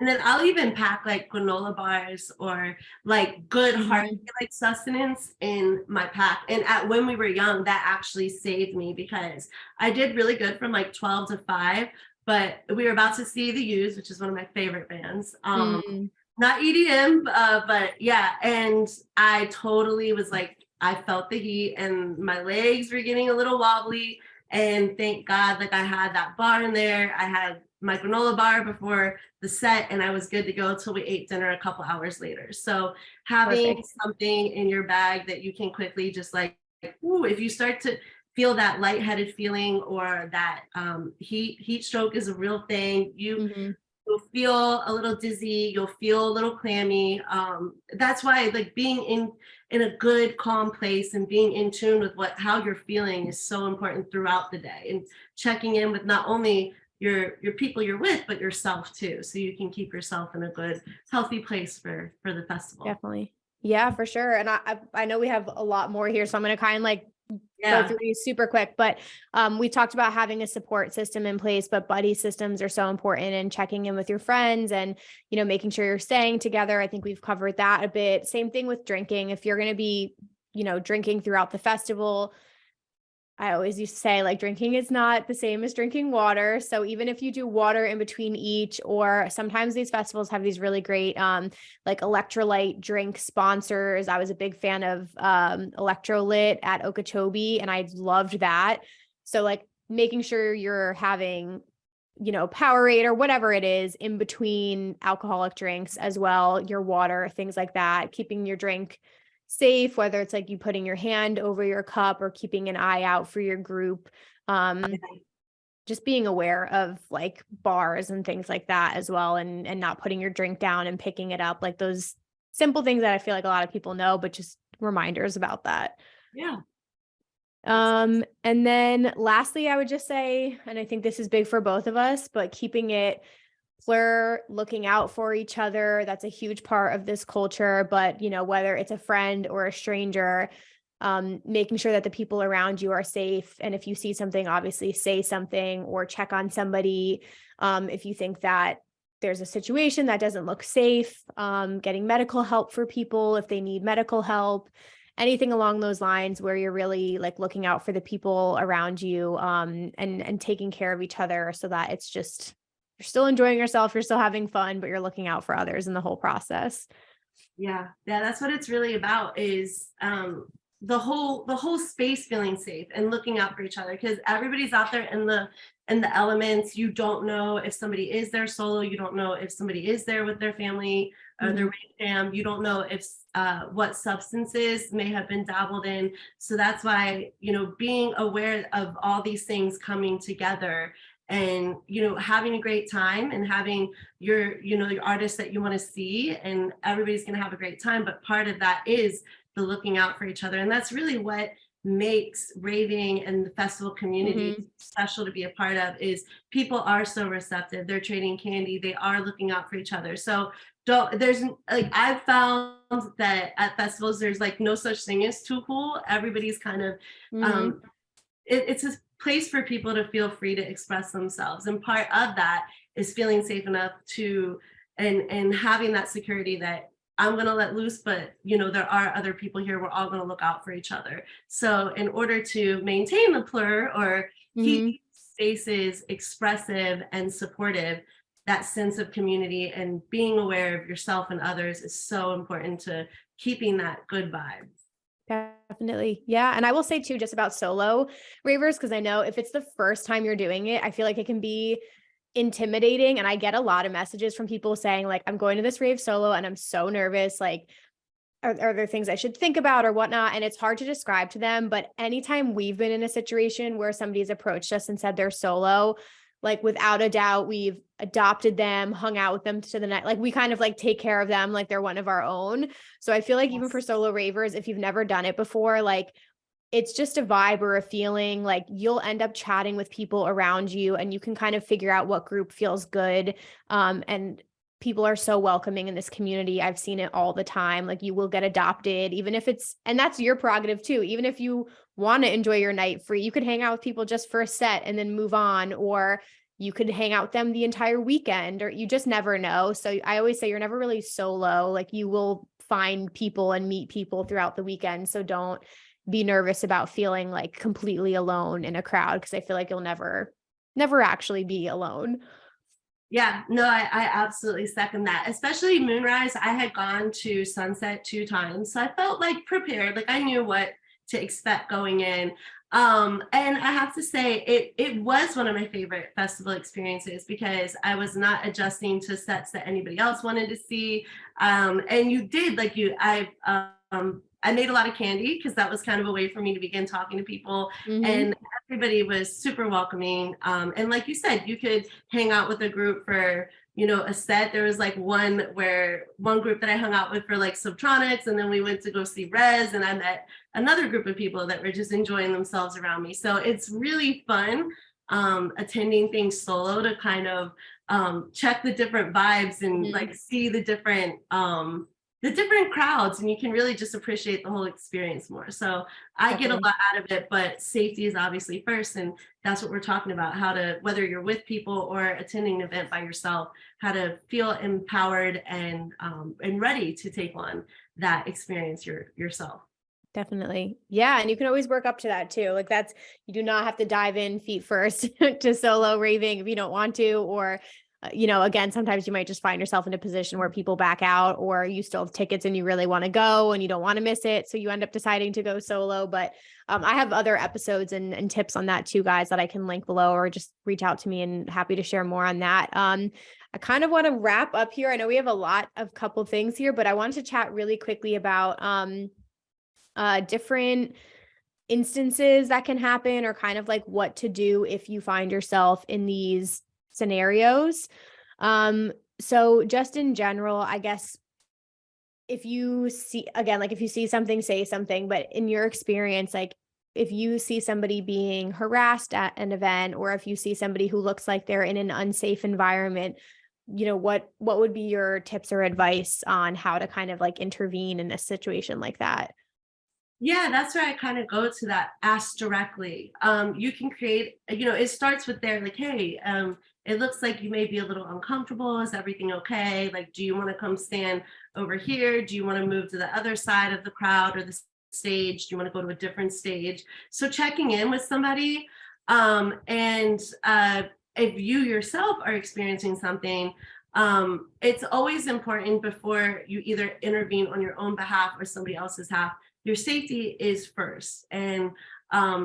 Speaker 2: And then I'll even pack like granola bars or like good hearty
Speaker 1: Mhm.
Speaker 2: like sustenance in my pack. And when we were young, that actually saved me, because I did really good from like 12 to 5. But we were about to see the U's, which is one of my favorite bands.
Speaker 1: Mm,
Speaker 2: Not EDM, but yeah. And I totally was like, I felt the heat and my legs were getting a little wobbly. And thank God, like I had that bar in there. I had my granola bar before the set, and I was good to go until we ate dinner a couple hours later. So having
Speaker 1: perfect.
Speaker 2: something in your bag that you can quickly just like, ooh, if you start to feel that lightheaded feeling, or that heat stroke is a real thing,
Speaker 1: Mhm.
Speaker 2: you'll feel a little dizzy, you'll feel a little clammy. That's why like being in a good calm place and being in tune with how you're feeling is so important throughout the day, and checking in with not only your people you're with, but yourself too, so you can keep yourself in a good healthy place for the festival.
Speaker 1: Definitely. Yeah, for sure. And I know we have a lot more here, so I'm going to kind of like go
Speaker 2: Yeah.
Speaker 1: through these super quick, but we talked about having a support system in place, but buddy systems are so important, and checking in with your friends and, making sure you're staying together. I think we've covered that a bit. Same thing with drinking. If you're going to be, drinking throughout the festival, I always used to say like drinking is not the same as drinking water. So even if you do water in between each, or sometimes these festivals have these really great like electrolyte drink sponsors. I was a big fan of Electrolyte at Okeechobee, and I loved that. So like making sure you're having Powerade or whatever it is in between alcoholic drinks as well, your water, things like that, keeping your drink safe, whether it's like you putting your hand over your cup or keeping an eye out for your group. Um, just being aware of like bars and things like that as well, and not putting your drink down and picking it up, like those simple things that I feel like a lot of people know, but just reminders about that.
Speaker 2: Yeah.
Speaker 1: And then lastly, I would just say, and I think this is big for both of us, but keeping it we're looking out for each other. That's a huge part of this culture. But, whether it's a friend or a stranger, making sure that the people around you are safe. And if you see something, obviously say something or check on somebody. If you think that there's a situation that doesn't look safe, getting medical help for people if they need medical help, anything along those lines where you're really like looking out for the people around you, and taking care of each other, so that it's just you're still enjoying yourself, you're still having fun, but you're looking out for others in the whole process.
Speaker 2: Yeah, yeah, that's what it's really about, is the whole space feeling safe and looking out for each other, because everybody's out there in the elements. You don't know if somebody is there solo, you don't know if somebody is there with their family. the Rave fam, you don't know if what substances may have been dabbled in. So that's why, being aware of all these things coming together and, having a great time and having your artists that you want to see, and everybody's going to have a great time. But part of that is the looking out for each other. And that's really what makes raving and the festival community special to be a part of, is people are so receptive. They're trading candy. They are looking out for each other. So I've found that at festivals, there's like no such thing as too cool. Everybody's kind of, it's a place for people to feel free to express themselves. And part of that is feeling safe enough to, and having that security that I'm going to let loose, but there are other people here. We're all going to look out for each other. So in order to maintain the plur or keep spaces expressive and supportive, that sense of community and being aware of yourself and others is so important to keeping that good vibe.
Speaker 1: Definitely. Yeah. And I will say too, just about solo ravers, because I know if it's the first time you're doing it, I feel like it can be intimidating. And I get a lot of messages from people saying like, I'm going to this rave solo and I'm so nervous. Like, are there things I should think about or whatnot? And it's hard to describe to them. But anytime we've been in a situation where somebody's approached us and said they're solo, like without a doubt, we've adopted them, hung out with them to the night. Like we kind of like take care of them like they're one of our own. So I feel like even for solo ravers, if you've never done it before, like it's just a vibe or a feeling. Like you'll end up chatting with people around you and you can kind of figure out what group feels good. And people are so welcoming in this community. I've seen it all the time. Like you will get adopted, even if and that's your prerogative too. Even if you want to enjoy your night free, you could hang out with people just for a set and then move on, or you could hang out with them the entire weekend, or you just never know. So I always say you're never really solo. Like you will find people and meet people throughout the weekend. So don't be nervous about feeling like completely alone in a crowd, because I feel like you'll never actually be alone.
Speaker 2: Yeah, no, I absolutely second that. Especially Moonrise. I had gone to Sunset 2 times, so I felt like prepared. Like I knew what to expect going in. And I have to say, it was one of my favorite festival experiences because I was not adjusting to sets that anybody else wanted to see. And you did, I made a lot of candy because that was kind of a way for me to begin talking to people. And everybody was super welcoming. And like you said, you could hang out with a group for, a set. There was like one group that I hung out with for like Subtronics, and then we went to go see Rez, and I met another group of people that were just enjoying themselves around me. So it's really fun attending things solo to kind of check the different vibes and like see the different crowds, and you can really just appreciate the whole experience more. So I get a lot out of it, but safety is obviously first. And that's what we're talking about, how to, whether you're with people or attending an event by yourself, how to feel empowered and ready to take on that experience yourself.
Speaker 1: Definitely. Yeah. And you can always work up to that too. Like you do not have to dive in feet first to solo raving if you don't want to, or again, sometimes you might just find yourself in a position where people back out, or you still have tickets and you really want to go and you don't want to miss it. So you end up deciding to go solo. But I have other episodes and tips on that too, guys, that I can link below, or just reach out to me, and happy to share more on that. I kind of want to wrap up here. I know we have a lot of couple things here, but I wanted to chat really quickly about different instances that can happen, or kind of like what to do if you find yourself in these scenarios. So just in general, I guess if you see something, say something, but in your experience, like if you see somebody being harassed at an event, or if you see somebody who looks like they're in an unsafe environment, what would be your tips or advice on how to kind of like intervene in a situation like that?
Speaker 2: Yeah, that's where I kind of go to that ask directly. You can create, it starts with there, like, hey, it looks like you may be a little uncomfortable. Is everything okay? Like, do you want to come stand over here? Do you want to move to the other side of the crowd or the stage? Do you want to go to a different stage? So checking in with somebody. And if you yourself are experiencing something, it's always important before you either intervene on your own behalf or somebody else's behalf. Your safety is first. And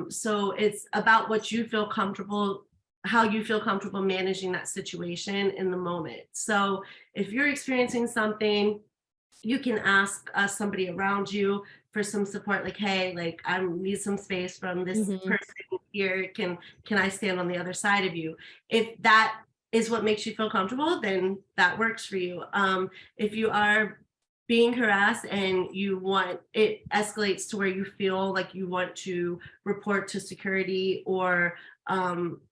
Speaker 2: so it's about what you feel comfortable how you feel comfortable managing that situation in the moment. So if you're experiencing something, you can ask somebody around you for some support, like, hey, like I need some space from this
Speaker 1: Mm-hmm.
Speaker 2: person here. Can I stand on the other side of you? If that is what makes you feel comfortable, then that works for you. If you are being harassed and you want it escalates to where you feel like you want to report to security or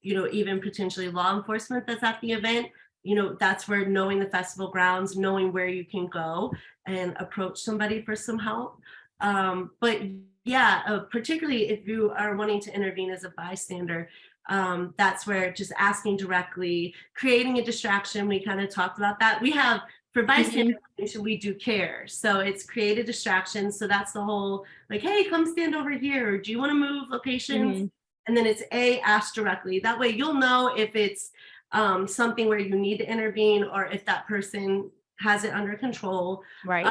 Speaker 2: even potentially law enforcement that's at the event, that's where knowing the festival grounds, knowing where you can go and approach somebody for some help. But yeah, particularly if you are wanting to intervene as a bystander, that's where just asking directly, creating a distraction. We kind of talked about that. We have for bystander information, we do care. So it's create a distraction. So that's the whole like, hey, come stand over here. Or do you want to move locations?
Speaker 1: Mm-hmm.
Speaker 2: And then it's ask directly. That way you'll know if it's something where you need to intervene or if that person has it under control.
Speaker 1: Right.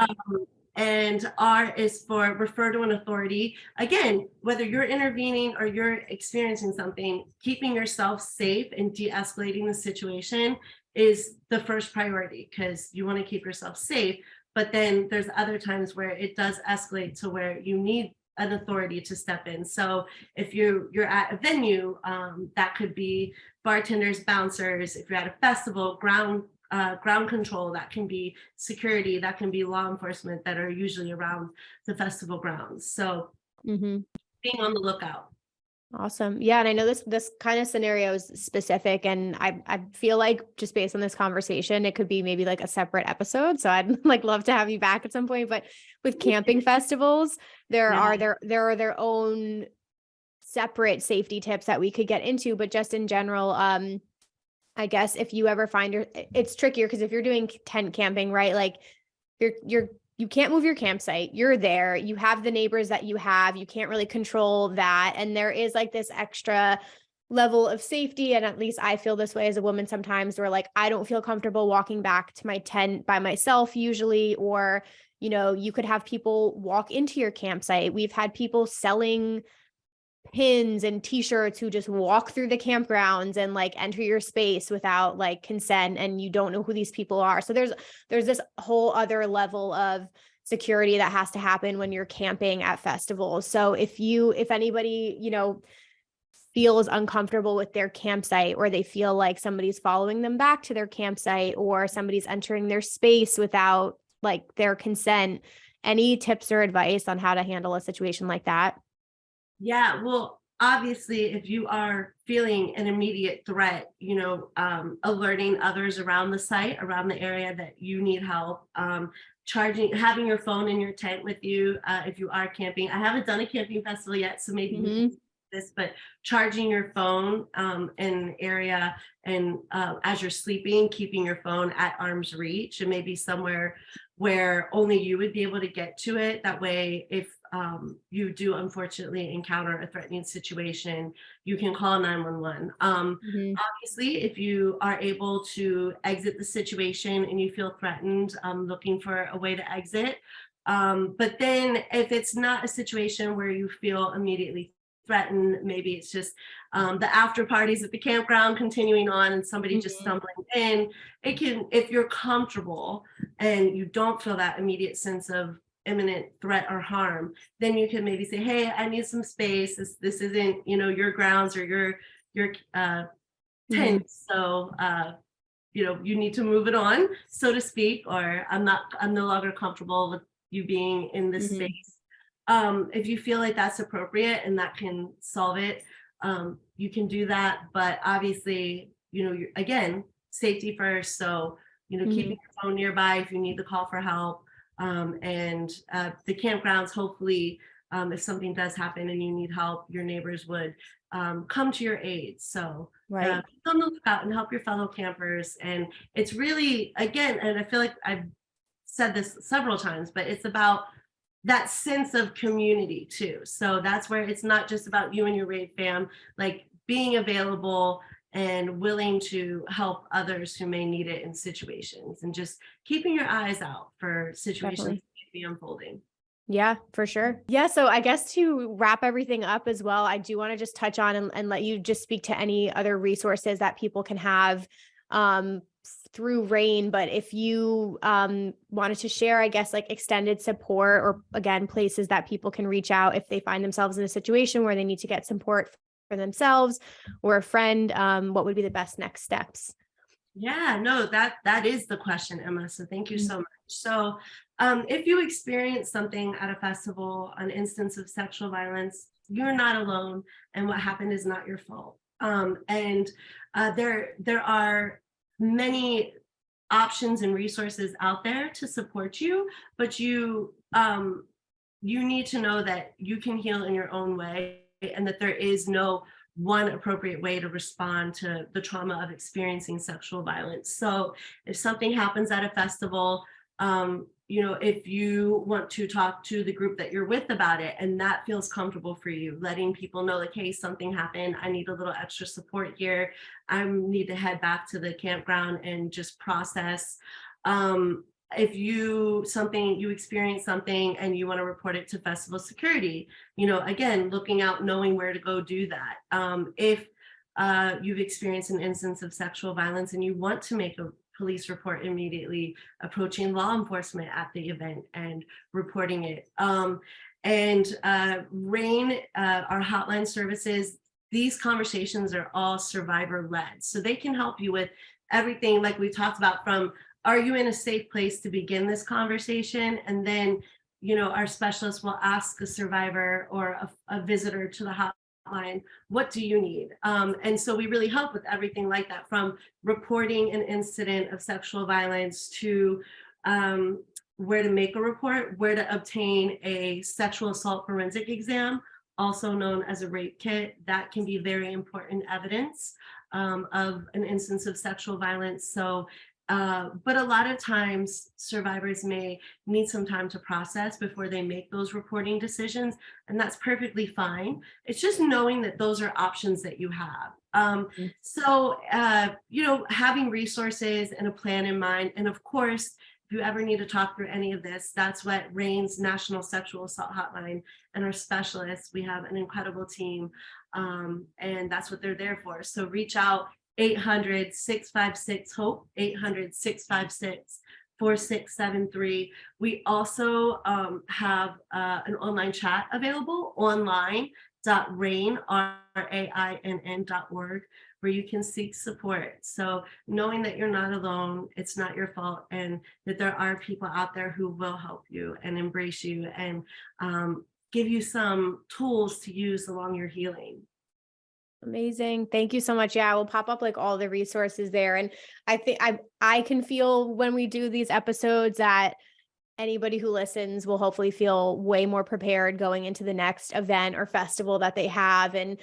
Speaker 2: And R is for refer to an authority. Again, whether you're intervening or you're experiencing something, keeping yourself safe and de-escalating the situation is the first priority because you want to keep yourself safe. But then there's other times where it does escalate to where you need an authority to step in. So if you're at a venue, that could be bartenders, bouncers. If you're at a festival, ground control, that can be security, that can be law enforcement that are usually around the festival grounds. So
Speaker 1: Mm-hmm.
Speaker 2: being on the lookout.
Speaker 1: Awesome. Yeah. And I know this kind of scenario is specific, and I feel like just based on this conversation, it could be maybe like a separate episode. So I'd like love to have you back at some point. But with camping festivals, there are their own separate safety tips that we could get into. But just in general, I guess if you ever find it's trickier because if you're doing tent camping, right? Like you can't move your campsite. You're there. You have the neighbors that you have. You can't really control that. And there is like this extra level of safety. And at least I feel this way as a woman sometimes where like, I don't feel comfortable walking back to my tent by myself usually, or, you could have people walk into your campsite. We've had people selling pins and t-shirts who just walk through the campgrounds and like enter your space without like consent, and you don't know who these people are. So there's this whole other level of security that has to happen when you're camping at festivals. So if anybody, feels uncomfortable with their campsite, or they feel like somebody's following them back to their campsite, or somebody's entering their space without like their consent, any tips or advice on how to handle a situation like that?
Speaker 2: Yeah, well, obviously, if you are feeling an immediate threat, alerting others around the site, around the area that you need help, having your phone in your tent with you if you are camping. I haven't done a camping festival yet, so maybe you can do this, but charging your phone in an area and as you're sleeping, keeping your phone at arm's reach and maybe somewhere where only you would be able to get to it. That way, if you do unfortunately encounter a threatening situation, you can call 911. Obviously, if you are able to exit the situation and you feel threatened, looking for a way to exit. But then if it's not a situation where you feel immediately threatened, maybe it's just the after parties at the campground continuing on and somebody just stumbling in, it can, if you're comfortable and you don't feel that immediate sense of imminent threat or harm, then you can maybe say, hey, I need some space. This isn't, your grounds or your tent. So, you need to move it on, so to speak, or I'm no longer comfortable with you being in this space. If you feel like that's appropriate and that can solve it, you can do that. But obviously, again, safety first. So, keeping your phone nearby if you need to call for help. And the campgrounds, hopefully, if something does happen and you need help, your neighbors would come to your aid. So be on the lookout and help your fellow campers. And it's really, again, and I feel like I've said this several times, but it's about that sense of community too. So that's where it's not just about you and your Rave fam, like being available and willing to help others who may need it in situations, and just keeping your eyes out for situations that may be unfolding.
Speaker 1: Yeah, for sure. Yeah. So I guess to wrap everything up as well, I do want to just touch on and let you just speak to any other resources that people can have through RAINN. But if you wanted to share, I guess, like extended support or again, places that people can reach out if they find themselves in a situation where they need to get support for themselves or a friend, what would be the best next steps?
Speaker 2: Yeah, no, that is the question, Emma. So thank you
Speaker 1: Mm.
Speaker 2: so much. So, if you experience something at a festival, an instance of sexual violence, you're not alone, and what happened is not your fault. And there are many options and resources out there to support you, but you need to know that you can heal in your own way and that there is no one appropriate way to respond to the trauma of experiencing sexual violence. So if something happens at a festival, if you want to talk to the group that you're with about it and that feels comfortable for you, letting people know like, hey, something happened, I need a little extra support here, I need to head back to the campground and just process. If you experience something and you want to report it to festival security, again, looking out, knowing where to go do that. If you've experienced an instance of sexual violence and you want to make a police report, immediately approaching law enforcement at the event and reporting it. And RAINN, our hotline services, these conversations are all survivor led. So they can help you with everything like we talked about, from are you in a safe place to begin this conversation? And then, our specialists will ask a survivor or a visitor to the hotline, what do you need? And so we really help with everything like that, from reporting an incident of sexual violence to where to make a report, where to obtain a sexual assault forensic exam, also known as a rape kit. That can be very important evidence of an instance of sexual violence. So but a lot of times survivors may need some time to process before they make those reporting decisions, and that's perfectly fine. It's just knowing that those are options that you have.
Speaker 1: Mm.
Speaker 2: Having resources and a plan in mind. And of course, if you ever need to talk through any of this, that's what RAINN's National Sexual Assault Hotline and our specialists, we have an incredible team, and that's what they're there for. So reach out, 800-656-HOPE, 800-656-4673. We also have an online chat available, online.rainn.org, where you can seek support. So knowing that you're not alone, it's not your fault, and that there are people out there who will help you and embrace you and give you some tools to use along your healing.
Speaker 1: Amazing. Thank you so much. Yeah, we'll pop up like all the resources there. And I think I can feel when we do these episodes that anybody who listens will hopefully feel way more prepared going into the next event or festival that they have. And,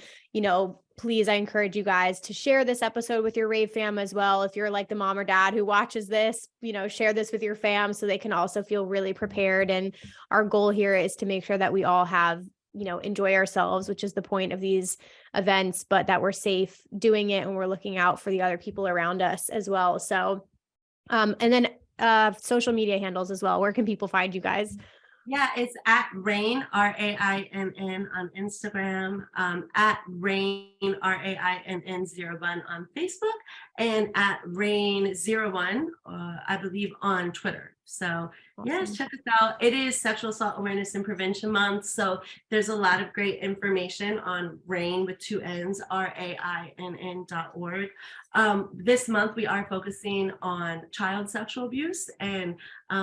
Speaker 1: please, I encourage you guys to share this episode with your Rave fam as well. If you're like the mom or dad who watches this, share this with your fam so they can also feel really prepared. And our goal here is to make sure that we all have, enjoy ourselves, which is the point of these events, but that we're safe doing it and we're looking out for the other people around us as well. So, and then social media handles as well. Where can people find you guys?
Speaker 2: Yeah, it's at RAINN, RAINN on Instagram, at RAINN, RAINN01 on Facebook, and at RAINN01, I believe, on Twitter. So yes,
Speaker 1: Awesome.
Speaker 2: check us out. It is Sexual Assault Awareness and Prevention Month. So there's a lot of great information on RAINN with two N's, RAINN.org. This month, we are focusing on child sexual abuse and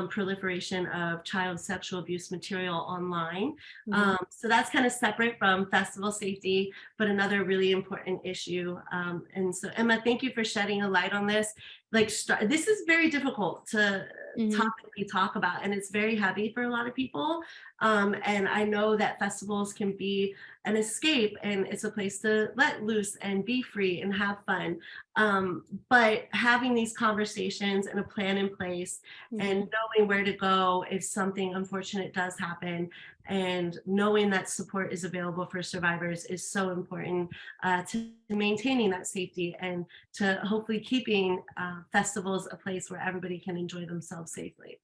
Speaker 2: proliferation of child sexual abuse material online.
Speaker 1: Mhm.
Speaker 2: So that's kind of separate from festival safety, but another really important issue. And so, Emma, thank you for shedding a light on this. This is very difficult to
Speaker 1: Mhm.
Speaker 2: talk about, and it's very heavy for a lot of people. And I know that festivals can be an escape, and it's a place to let loose and be free and have fun. But having these conversations and a plan in place and
Speaker 1: Mhm.
Speaker 2: knowing where to go if something unfortunate does happen, and knowing that support is available for survivors is so important to maintaining that safety and to hopefully keeping festivals a place where everybody can enjoy themselves safely.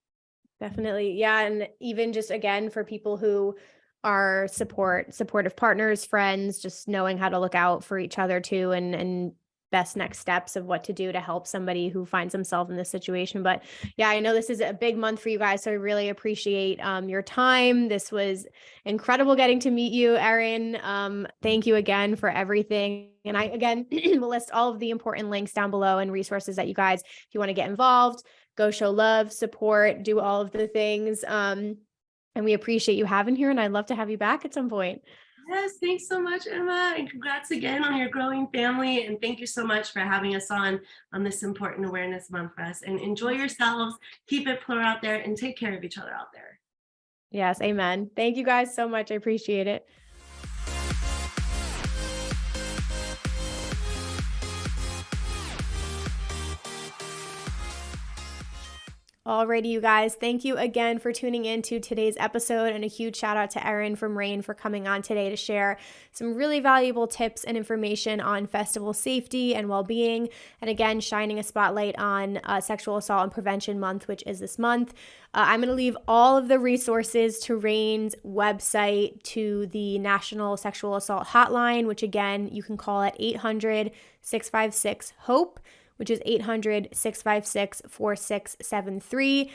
Speaker 1: Definitely. Yeah. And even just again, for people who are supportive partners, friends, just knowing how to look out for each other too, and best next steps of what to do to help somebody who finds himself in this situation. But yeah, I know this is a big month for you guys. So I really appreciate your time. This was incredible getting to meet you, Erinn. Thank you again for everything. And I, again, will list all of the important links down below and resources that you guys, if you want to get involved, go show love, support, do all of the things. And we appreciate you having here, and I'd love to have you back at some point.
Speaker 2: Yes, thanks so much, Emma, and congrats again on your growing family. And thank you so much for having us on this important awareness month for us. And enjoy yourselves, keep it pure out there, and take care of each other out there.
Speaker 1: Yes, amen. Thank you guys so much. I appreciate it. Alrighty, you guys, thank you again for tuning in to today's episode, and a huge shout out to Erinn from RAINN for coming on today to share some really valuable tips and information on festival safety and well-being, and again, shining a spotlight on Sexual Assault and Prevention Month, which is this month. I'm going to leave all of the resources to RAINN's website, to the National Sexual Assault Hotline, which again, you can call at 800-656-HOPE, which is 800-656-4673.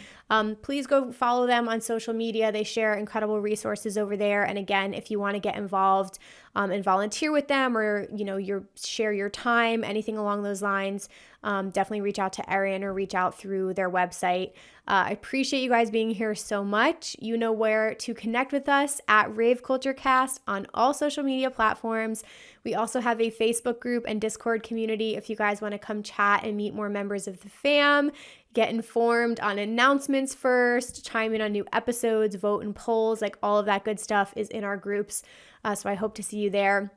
Speaker 1: Please go follow them on social media. They share incredible resources over there. And again, if you want to get involved and volunteer with them, or share your time, anything along those lines, definitely reach out to Erinn or reach out through their website. I appreciate you guys being here so much. You know where to connect with us at Rave Culture Cast on all social media platforms. We also have a Facebook group and Discord community if you guys want to come chat and meet more members of the fam, get informed on announcements first, chime in on new episodes, vote in polls, like all of that good stuff is in our groups. So I hope to see you there.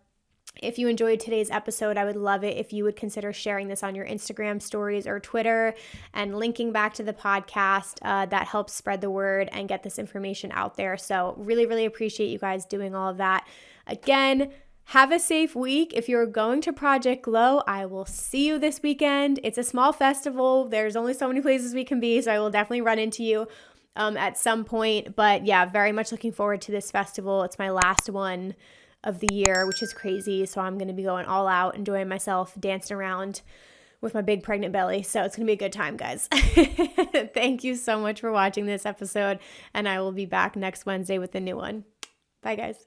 Speaker 1: If you enjoyed today's episode, I would love it if you would consider sharing this on your Instagram stories or Twitter and linking back to the podcast. That helps spread the word and get this information out there. So really, really appreciate you guys doing all of that. Again, have a safe week. If you're going to Project Glow, I will see you this weekend. It's a small festival. There's only so many places we can be, so I will definitely run into you at some point. But yeah, very much looking forward to this festival. It's my last one of the year, which is crazy. So I'm going to be going all out, enjoying myself, dancing around with my big pregnant belly. So it's going to be a good time, guys. Thank you so much for watching this episode, and I will be back next Wednesday with a new one. Bye, guys.